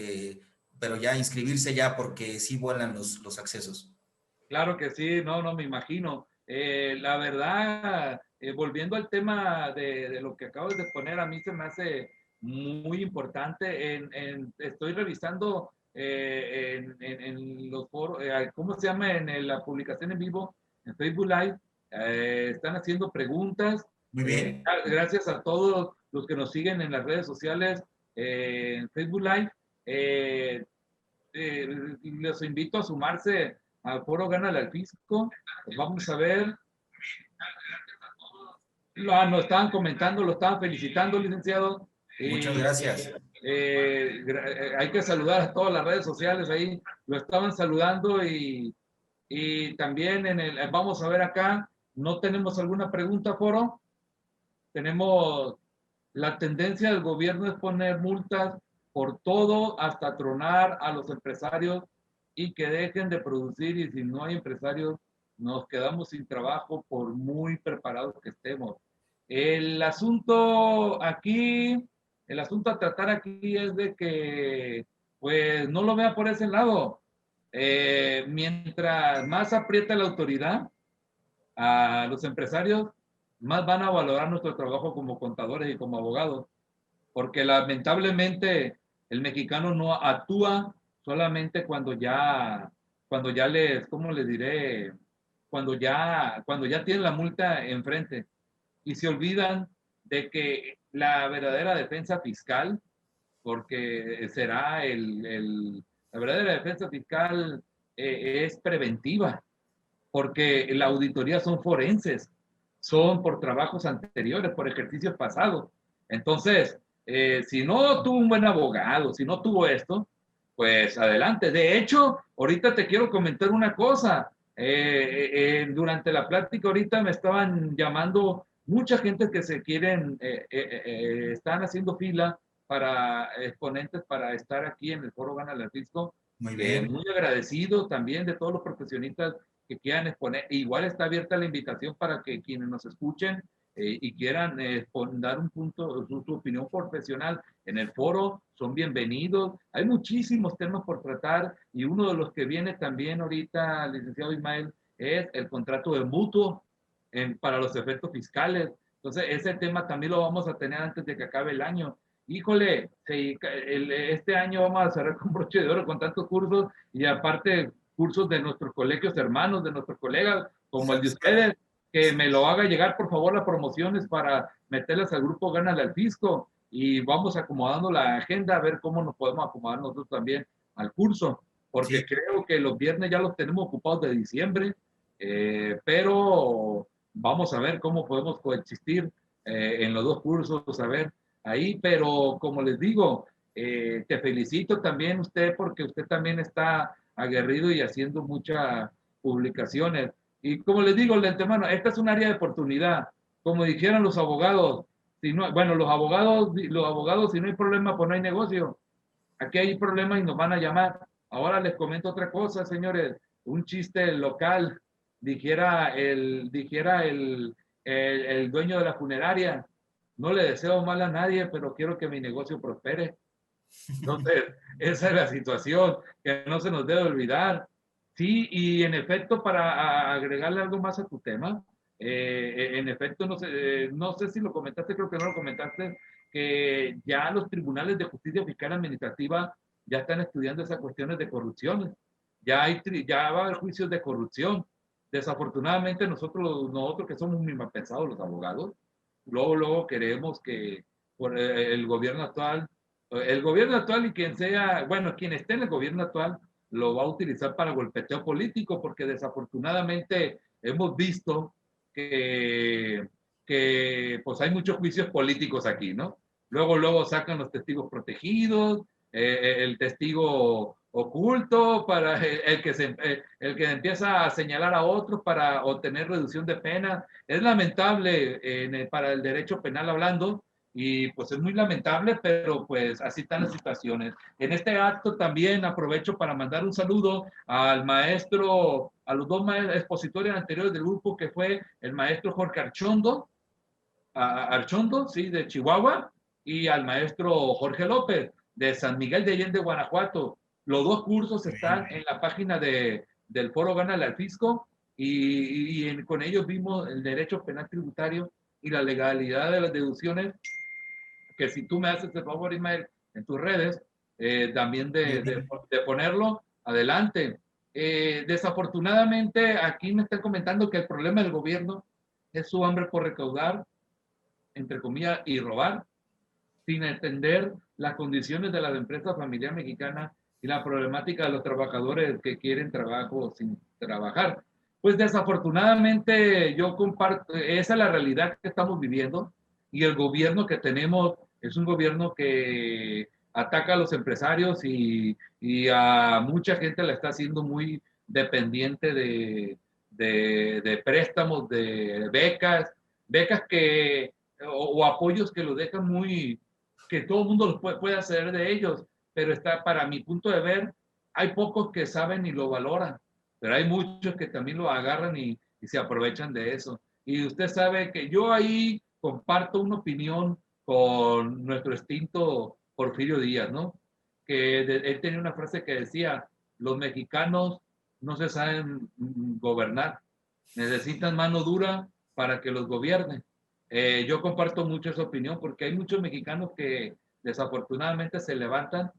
pero ya inscribirse ya porque sí vuelan los accesos. Claro que sí, no, no me imagino. La verdad, volviendo al tema de lo que acabas de poner, a mí se me hace muy importante. Estoy revisando en los foros, ¿cómo se llama? La publicación en vivo, en Facebook Live, están haciendo preguntas. Muy bien. Gracias a todos los que nos siguen en las redes sociales, en Facebook Live. Eh, Les invito a sumarse al foro Gánale al Fisco. Vamos a ver. Nos estaban comentando, lo estaban felicitando, licenciado. Muchas Y gracias. hay que saludar a todas las redes sociales ahí. Lo estaban saludando y también vamos a ver acá. ¿No tenemos alguna pregunta, foro? Tenemos la tendencia del gobierno es poner multas por todo hasta tronar a los empresarios y que dejen de producir, y si no hay empresarios nos quedamos sin trabajo por muy preparados que estemos. El asunto aquí, el asunto a tratar aquí es de que pues no lo vea por ese lado. Mientras más aprieta la autoridad a los empresarios, más van a valorar nuestro trabajo como contadores y como abogados, porque lamentablemente el mexicano no actúa solamente cuando ya ¿cómo les diré? Cuando ya tienen la multa enfrente y se olvidan de que la verdadera defensa fiscal, porque será la verdadera defensa fiscal es preventiva, porque la auditoría son forenses, son por trabajos anteriores, por ejercicios pasados. Entonces, si no tuvo un buen abogado, si no tuvo esto, pues adelante. De hecho, ahorita te quiero comentar una cosa. Durante la plática ahorita me estaban llamando mucha gente que se quieren, están haciendo fila para exponentes para estar aquí en el Foro Gánale al Fisco. Muy bien. Muy agradecido también de todos los profesionistas que quieran exponer. Igual está abierta la invitación para que quienes nos escuchen y quieran dar un punto, su opinión profesional en el foro, son bienvenidos. Hay muchísimos temas por tratar y uno de los que viene también ahorita, licenciado Ismael, es el contrato de mutuo para los efectos fiscales. Entonces, ese tema también lo vamos a tener antes de que acabe el año. Híjole, este año vamos a cerrar con broche de oro con tantos cursos y aparte cursos de nuestros colegios hermanos, de nuestros colegas, como el de ustedes, que me lo haga llegar por favor las promociones para meterlas al grupo Gánale al Fisco y vamos acomodando la agenda a ver cómo nos podemos acomodar nosotros también al curso, porque Sí. creo que los viernes ya los tenemos ocupados de diciembre, pero vamos a ver cómo podemos coexistir en los dos cursos, a ver ahí, pero como les digo, te felicito también usted porque usted también está aguerrido y haciendo muchas publicaciones. Y como les digo de antemano, esta es un área de oportunidad. Como dijeron los abogados, si no, bueno, los abogados, si no hay problema, pues no hay negocio. Aquí hay problema y nos van a llamar. Ahora les comento otra cosa, señores. Un chiste local, dijera el dueño de la funeraria. No le deseo mal a nadie, pero quiero que mi negocio prospere. Entonces, esa es la situación que no se nos debe olvidar. Sí, y en efecto, para agregarle algo más a tu tema, en efecto, no sé si lo comentaste, creo que no lo comentaste, que ya los tribunales de justicia fiscal administrativa ya están estudiando esas cuestiones de corrupción. Ya va a haber juicios de corrupción. Desafortunadamente, nosotros que somos muy mal pensados, los abogados, luego queremos que por el gobierno actual y quien sea, bueno, quien esté en el gobierno actual, lo va a utilizar para golpeteo político, porque desafortunadamente hemos visto que pues hay muchos juicios políticos aquí, ¿no? Luego sacan los testigos protegidos, el testigo oculto, para el que empieza a señalar a otros para obtener reducción de pena. Es lamentable para el derecho penal hablando, y pues es muy lamentable, pero pues así están las situaciones. En este acto también aprovecho para mandar un saludo al maestro, a los dos expositores anteriores del grupo, que fue el maestro Jorge Archondo, sí, de Chihuahua, y al maestro Jorge López, de San Miguel de Allende, Guanajuato. Los dos cursos están en la página del foro Gánale al Fisco con ellos vimos el derecho penal tributario y la legalidad de las deducciones, que si tú me haces el favor, Ismael, en tus redes, también de ponerlo adelante. Desafortunadamente, aquí me están comentando que el problema del gobierno es su hambre por recaudar, entre comillas, y robar, sin entender las condiciones de las empresas familiares mexicanas y la problemática de los trabajadores que quieren trabajo sin trabajar. Pues desafortunadamente yo comparto, esa es la realidad que estamos viviendo y el gobierno que tenemos es un gobierno que ataca a los empresarios y a mucha gente la está haciendo muy dependiente de préstamos, de becas que, o apoyos que lo dejan muy, que todo el mundo los puede hacer de ellos, pero está, para mi punto de ver, hay pocos que saben y lo valoran, pero hay muchos que también lo agarran y se aprovechan de eso. Y usted sabe que yo ahí comparto una opinión con nuestro extinto Porfirio Díaz, ¿no? Él tenía una frase que decía, los mexicanos no se saben gobernar, necesitan mano dura para que los gobierne. Yo comparto mucho esa opinión porque hay muchos mexicanos que desafortunadamente se levantan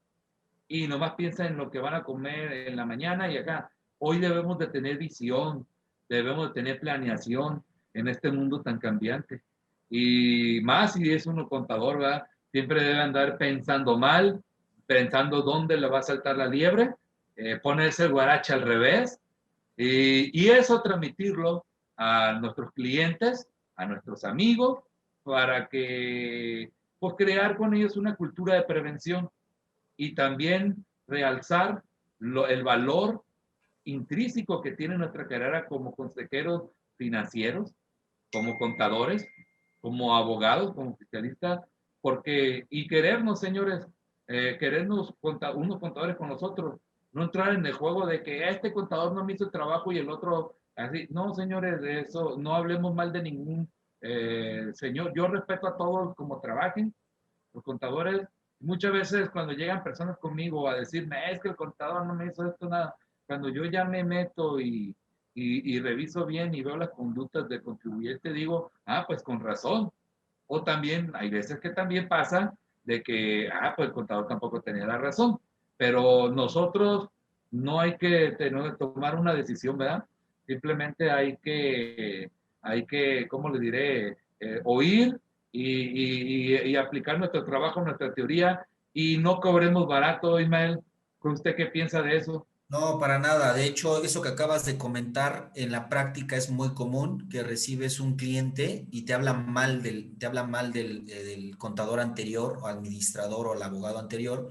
y nomás piensan en lo que van a comer en la mañana y acá. Hoy debemos de tener visión, debemos de tener planeación en este mundo tan cambiante. Y más si es uno contador, ¿verdad? Siempre debe andar pensando mal, pensando dónde le va a saltar la liebre, ponerse el guarache al revés y eso transmitirlo a nuestros clientes, a nuestros amigos, para que pues, crear con ellos una cultura de prevención y también realzar el valor intrínseco que tiene nuestra carrera como consejeros financieros, como contadores, como abogados, como fiscalistas, porque, y querernos, señores, querernos unos contadores con nosotros, no entrar en el juego de que este contador no me hizo el trabajo y el otro así. No, señores, de eso no hablemos mal de ningún señor. Yo respeto a todos como trabajen, los contadores. Muchas veces cuando llegan personas conmigo a decirme, es que el contador no me hizo esto, nada, cuando yo ya me meto y reviso bien y veo las conductas del contribuyente, digo, ah, pues con razón. O también hay veces que también pasa de que, ah, pues el contador tampoco tenía la razón. Pero nosotros no hay que tomar una decisión, ¿verdad? Simplemente hay que, ¿cómo le diré? Oír y aplicar nuestro trabajo, nuestra teoría y no cobremos barato, Ismael. ¿Usted qué piensa de eso? No, para nada. De hecho, eso que acabas de comentar en la práctica es muy común, que recibes un cliente y te habla mal del contador anterior o administrador o el abogado anterior.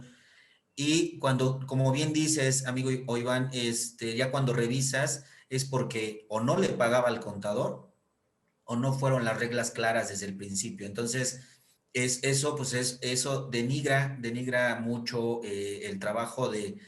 Y cuando, como bien dices, amigo o Iván, ya cuando revisas es porque o no le pagaba al contador o no fueron las reglas claras desde el principio. Entonces, eso denigra mucho el trabajo de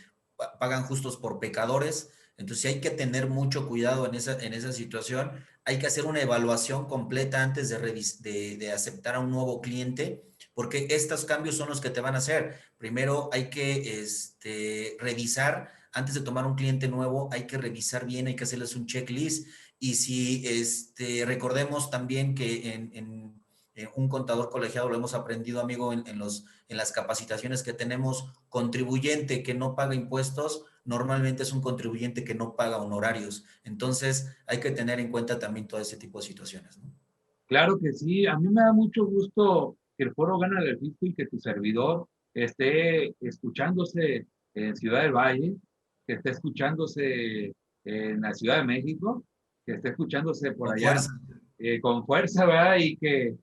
pagan justos por pecadores. Entonces, hay que tener mucho cuidado en esa situación. Hay que hacer una evaluación completa antes de aceptar a un nuevo cliente, porque estos cambios son los que te van a hacer. Primero hay que revisar, antes de tomar un cliente nuevo, hay que revisar bien, hay que hacerles un checklist y si recordemos también que en un contador colegiado lo hemos aprendido, amigo, en las capacitaciones que tenemos, contribuyente que no paga impuestos, normalmente es un contribuyente que no paga honorarios. Entonces, hay que tener en cuenta también todo ese tipo de situaciones, ¿no? Claro que sí, a mí me da mucho gusto que el foro gana el fisco y que tu servidor esté escuchándose en Ciudad del Valle, que esté escuchándose en la Ciudad de México, que esté escuchándose por Con allá fuerza. con fuerza, ¿verdad? Y que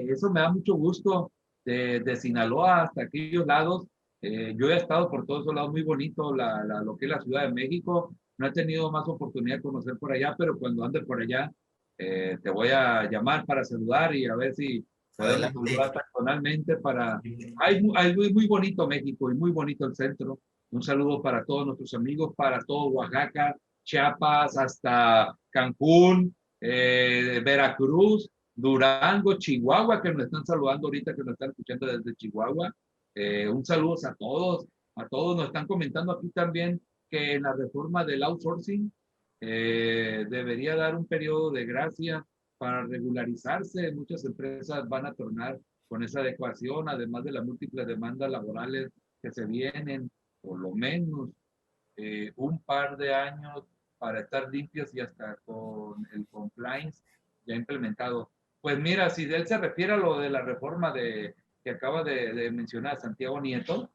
eso me da mucho gusto de Sinaloa hasta aquellos lados. Yo he estado por todos esos lados, muy bonito lo que es la Ciudad de México. No he tenido más oportunidad de conocer por allá, pero cuando ande por allá, te voy a llamar para saludar y a ver si podemos saludar Adelante. personalmente para... Hay muy bonito México y muy bonito el centro. Un saludo para todos nuestros amigos, para todo Oaxaca, Chiapas, hasta Cancún, Veracruz, Durango, Chihuahua, que nos están saludando ahorita, que nos están escuchando desde Chihuahua. Un saludo a todos nos están comentando aquí también que en la reforma del outsourcing debería dar un periodo de gracia para regularizarse. Muchas empresas van a tornar con esa adecuación, además de las múltiples demandas laborales que se vienen, por lo menos un par de años para estar limpios y hasta con el compliance ya implementado. Pues mira, si él se refiere a lo de la reforma que acaba de mencionar Santiago Nieto,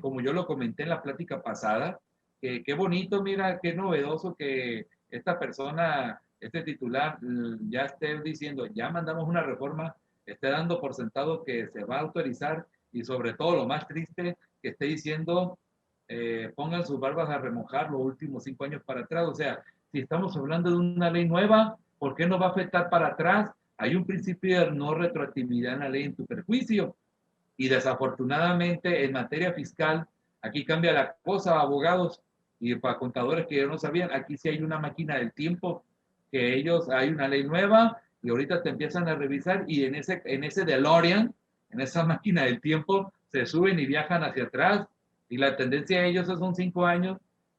como yo lo comenté en la plática pasada, qué bonito, mira, qué novedoso que esta persona, este titular, ya esté diciendo, ya mandamos una reforma, esté dando por sentado que se va a autorizar y sobre todo lo más triste, que esté diciendo pongan sus barbas a remojar los últimos 5 años para atrás. O sea, si estamos hablando de una ley nueva, ¿por qué no va a afectar para atrás? Hay un principio de no retroactividad en la ley en tu perjuicio. Y desafortunadamente en materia fiscal, aquí cambia la cosa, abogados y para contadores que ya no sabían, aquí sí hay una máquina del tiempo, que ellos, hay una ley nueva y ahorita te empiezan a revisar y en ese DeLorean, en esa máquina del tiempo, se suben y viajan hacia atrás y la tendencia de ellos son 5 años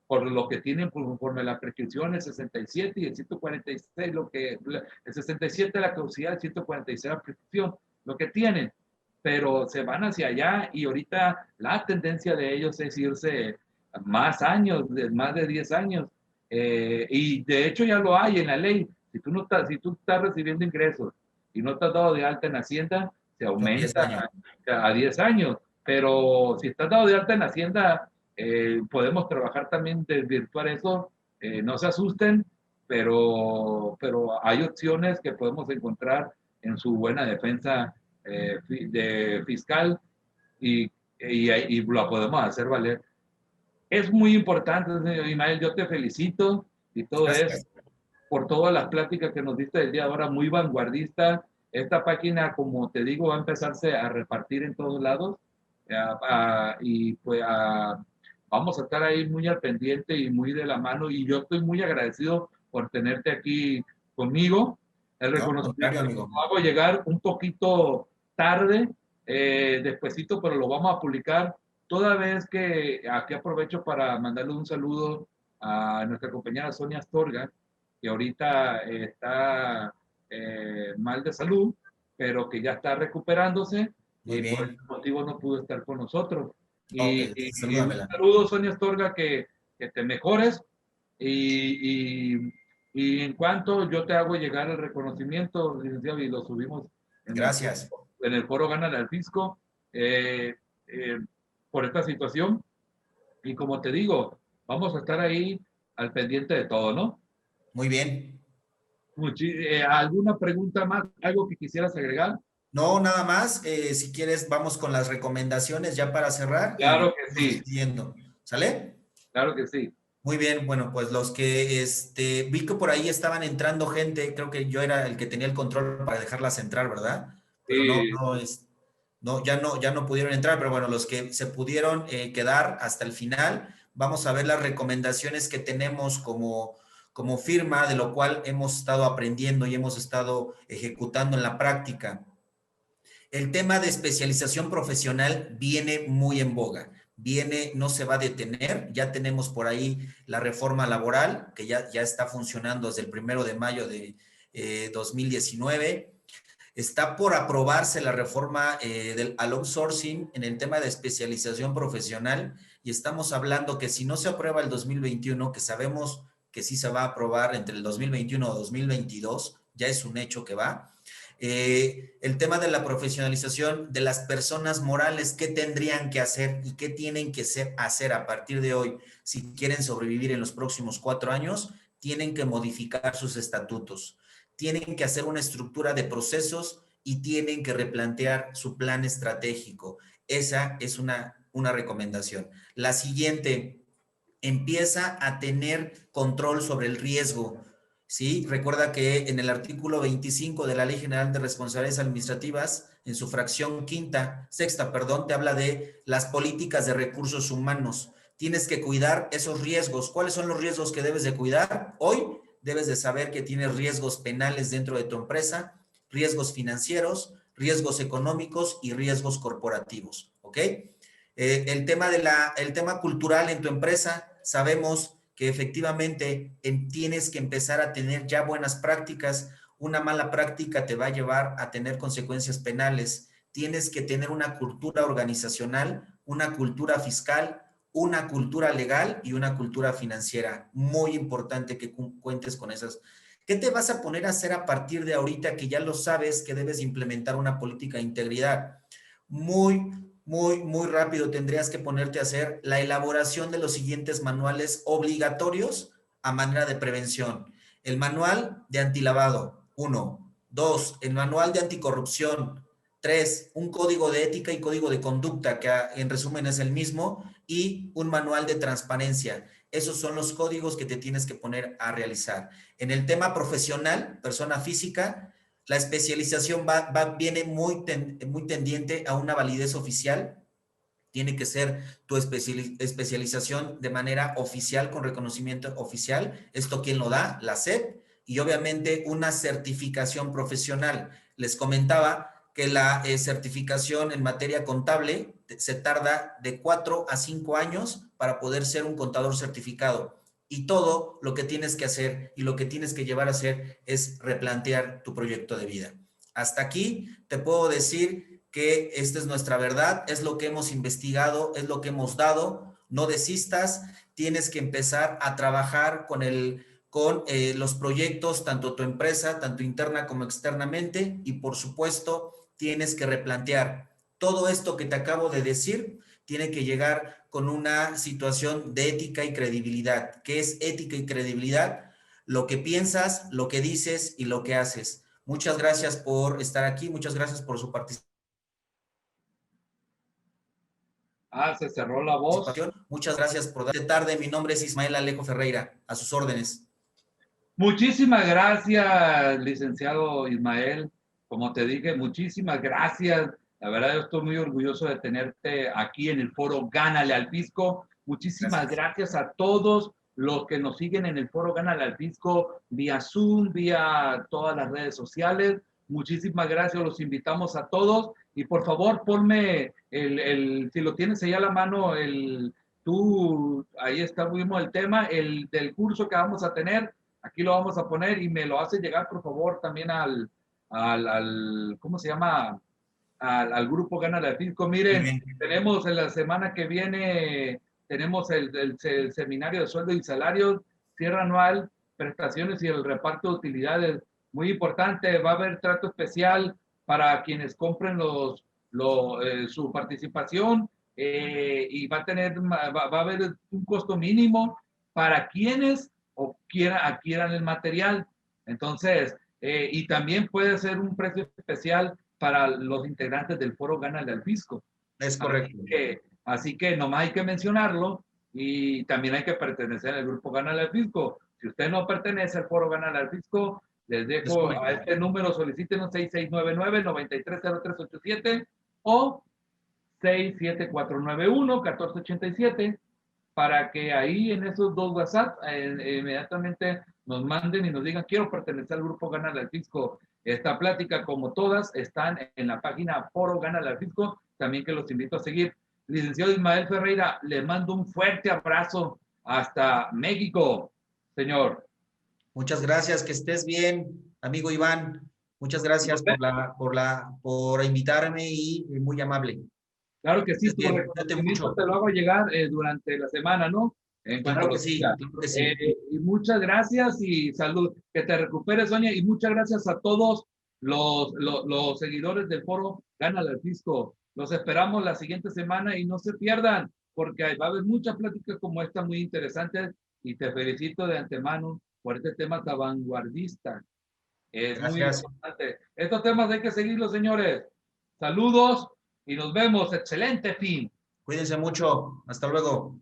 por lo que tienen conforme la prescripción, el 67 y el 146, el 67 la caducidad, el 146 la prescripción, lo que tienen, pero se van hacia allá y ahorita la tendencia de ellos es irse más años, más de 10 años, y de hecho ya lo hay en la ley. Si tú estás recibiendo ingresos y no te has dado de alta en Hacienda, se Son 10 aumenta años. a 10 años. Pero si estás dado de alta en Hacienda, podemos trabajar también de desvirtuar eso. No se asusten, pero hay opciones que podemos encontrar en su buena defensa de fiscal y la podemos hacer valer. Es muy importante, señor Imael, yo te felicito y todo eso Gracias. por todas las pláticas que nos diste el día de ahora, muy vanguardista. Esta página, como te digo, va a empezarse a repartir en todos lados y pues vamos a estar ahí muy al pendiente y muy de la mano y yo estoy muy agradecido por tenerte aquí conmigo. El No, al contrario, reconocimiento amigo. lo hago llegar un poquito tarde, despuesito, pero lo vamos a publicar toda vez que aquí aprovecho para mandarle un saludo a nuestra compañera Sonia Astorga, que ahorita está mal de salud, pero que ya está recuperándose Muy y por bien. ese motivo no pudo estar con nosotros. Ok, Y un salúdamela. saludo, Sonia Astorga, que te mejores y en cuanto yo te hago llegar el reconocimiento, licenciado, y lo subimos Gracias. en el foro Gánale al Fisco eh, eh, por esta situación. Y como te digo, vamos a estar ahí al pendiente de todo, ¿no? Muy bien. ¿Alguna pregunta más? ¿Algo que quisieras agregar? No, nada más. Si quieres, vamos con las recomendaciones ya para cerrar y nos Claro que vamos sí, despidiendo. ¿Sale? claro que sí. Muy bien, bueno, pues los que vi que por ahí estaban entrando gente, creo que yo era el que tenía el control para dejarlas entrar, ¿verdad? Pero no, Sí, no, ya no pudieron entrar, pero bueno, los que se pudieron quedar hasta el final, vamos a ver las recomendaciones que tenemos como firma, de lo cual hemos estado aprendiendo y hemos estado ejecutando en la práctica. El tema de especialización profesional viene muy en boga, viene, no se va a detener, ya tenemos por ahí la reforma laboral que ya está funcionando desde el 1 de mayo de 2019. Está por aprobarse la reforma al outsourcing en el tema de especialización profesional y estamos hablando que si no se aprueba el 2021, que sabemos que sí se va a aprobar entre el 2021 o 2022, ya es un hecho que va. El tema de la profesionalización de las personas morales, qué tendrían que hacer y qué tienen que hacer a partir de hoy si quieren sobrevivir en los próximos 4 años, tienen que modificar sus estatutos, tienen que hacer una estructura de procesos y tienen que replantear su plan estratégico. Esa es una recomendación. La siguiente, empieza a tener control sobre el riesgo. ¿Sí? Recuerda que en el artículo 25 de la Ley General de Responsabilidades Administrativas, en su fracción sexta, te habla de las políticas de recursos humanos. Tienes que cuidar esos riesgos. ¿Cuáles son los riesgos que debes de cuidar? Hoy debes de saber que tienes riesgos penales dentro de tu empresa, riesgos financieros, riesgos económicos y riesgos corporativos. ¿Ok? El tema cultural en tu empresa, sabemos que efectivamente tienes que empezar a tener ya buenas prácticas. Una mala práctica te va a llevar a tener consecuencias penales. Tienes que tener una cultura organizacional, una cultura fiscal, una cultura legal y una cultura financiera. Muy importante que cuentes con esas. ¿Qué te vas a poner a hacer a partir de ahorita que ya lo sabes que debes implementar una política de integridad? Muy rápido tendrías que ponerte a hacer la elaboración de los siguientes manuales obligatorios a manera de prevención. El manual de antilavado, 1. 2. El manual de anticorrupción. 3. Un código de ética y código de conducta, que en resumen es el mismo, y un manual de transparencia. Esos son los códigos que te tienes que poner a realizar. En el tema profesional, persona física, la especialización viene muy tendiente a una validez oficial. Tiene que ser tu especialización de manera oficial, con reconocimiento oficial. ¿Esto quién lo da? La SEP. Y obviamente una certificación profesional. Les comentaba que la certificación en materia contable se tarda de 4 a 5 años para poder ser un contador certificado. Y todo lo que tienes que hacer y lo que tienes que llevar a hacer es replantear tu proyecto de vida. Hasta aquí te puedo decir que esta es nuestra verdad, es lo que hemos investigado, es lo que hemos dado. No desistas, tienes que empezar a trabajar con los proyectos, tanto tu empresa, tanto interna como externamente, y por supuesto tienes que replantear. Todo esto que te acabo de decir tiene que llegar con una situación de ética y credibilidad. ¿Qué es ética y credibilidad? Lo que piensas, lo que dices y lo que haces. Muchas gracias por estar aquí, muchas gracias por su participación. Se cerró la voz. Muchas gracias por darle tarde. Mi nombre es Ismael Alejo Ferreira, a sus órdenes. Muchísimas gracias, licenciado Ismael. Como te dije, muchísimas gracias. La verdad, yo estoy muy orgulloso de tenerte aquí en el foro Gánale al Fisco. Muchísimas gracias a todos los que nos siguen en el foro Gánale al Fisco, vía Zoom, vía todas las redes sociales. Muchísimas gracias, los invitamos a todos. Y por favor, ponme si lo tienes ahí a la mano, ahí está mismo el tema, el del curso que vamos a tener. Aquí lo vamos a poner y me lo hace llegar, por favor, también ¿cómo se llama? Al grupo Gánale al Fisco. Miren, tenemos en la semana que viene, tenemos el seminario de sueldo y salarios, cierre anual, prestaciones y el reparto de utilidades. Muy importante, va a haber trato especial para quienes compren su participación, y va a haber un costo mínimo para quienes adquieran el material. Entonces, y también puede ser un precio especial para los integrantes del foro Gánale al Fisco. Es correcto. Así que nomás hay que mencionarlo, y también hay que pertenecer al grupo Gánale al Fisco. Si usted no pertenece al foro Gánale al Fisco, les dejo a este número, solicítenos 6699-930387 o 67491-1487, para que ahí en esos dos WhatsApp inmediatamente nos manden y nos digan: quiero pertenecer al grupo Gánale al Fisco. Esta plática, como todas, están en la página Foro Gánale al Fisco, también, que los invito a seguir. Licenciado Ismael Ferreira, le mando un fuerte abrazo hasta México, señor. Muchas gracias, que estés bien, amigo Iván. Muchas gracias por invitarme y muy amable. Claro que sí, tu reconocimiento te lo hago llegar durante la semana, ¿no? Claro que sí, claro que sí. Y muchas gracias y salud. Que te recuperes, Sonia, y muchas gracias a todos los seguidores del foro Gánale al Fisco. Los esperamos la siguiente semana y no se pierdan, porque va a haber muchas pláticas como esta muy interesantes, y te felicito de antemano por este tema tan vanguardista. Es muy importante. Estos temas hay que seguirlos, señores. Saludos y nos vemos. Excelente fin. Cuídense mucho. Hasta luego.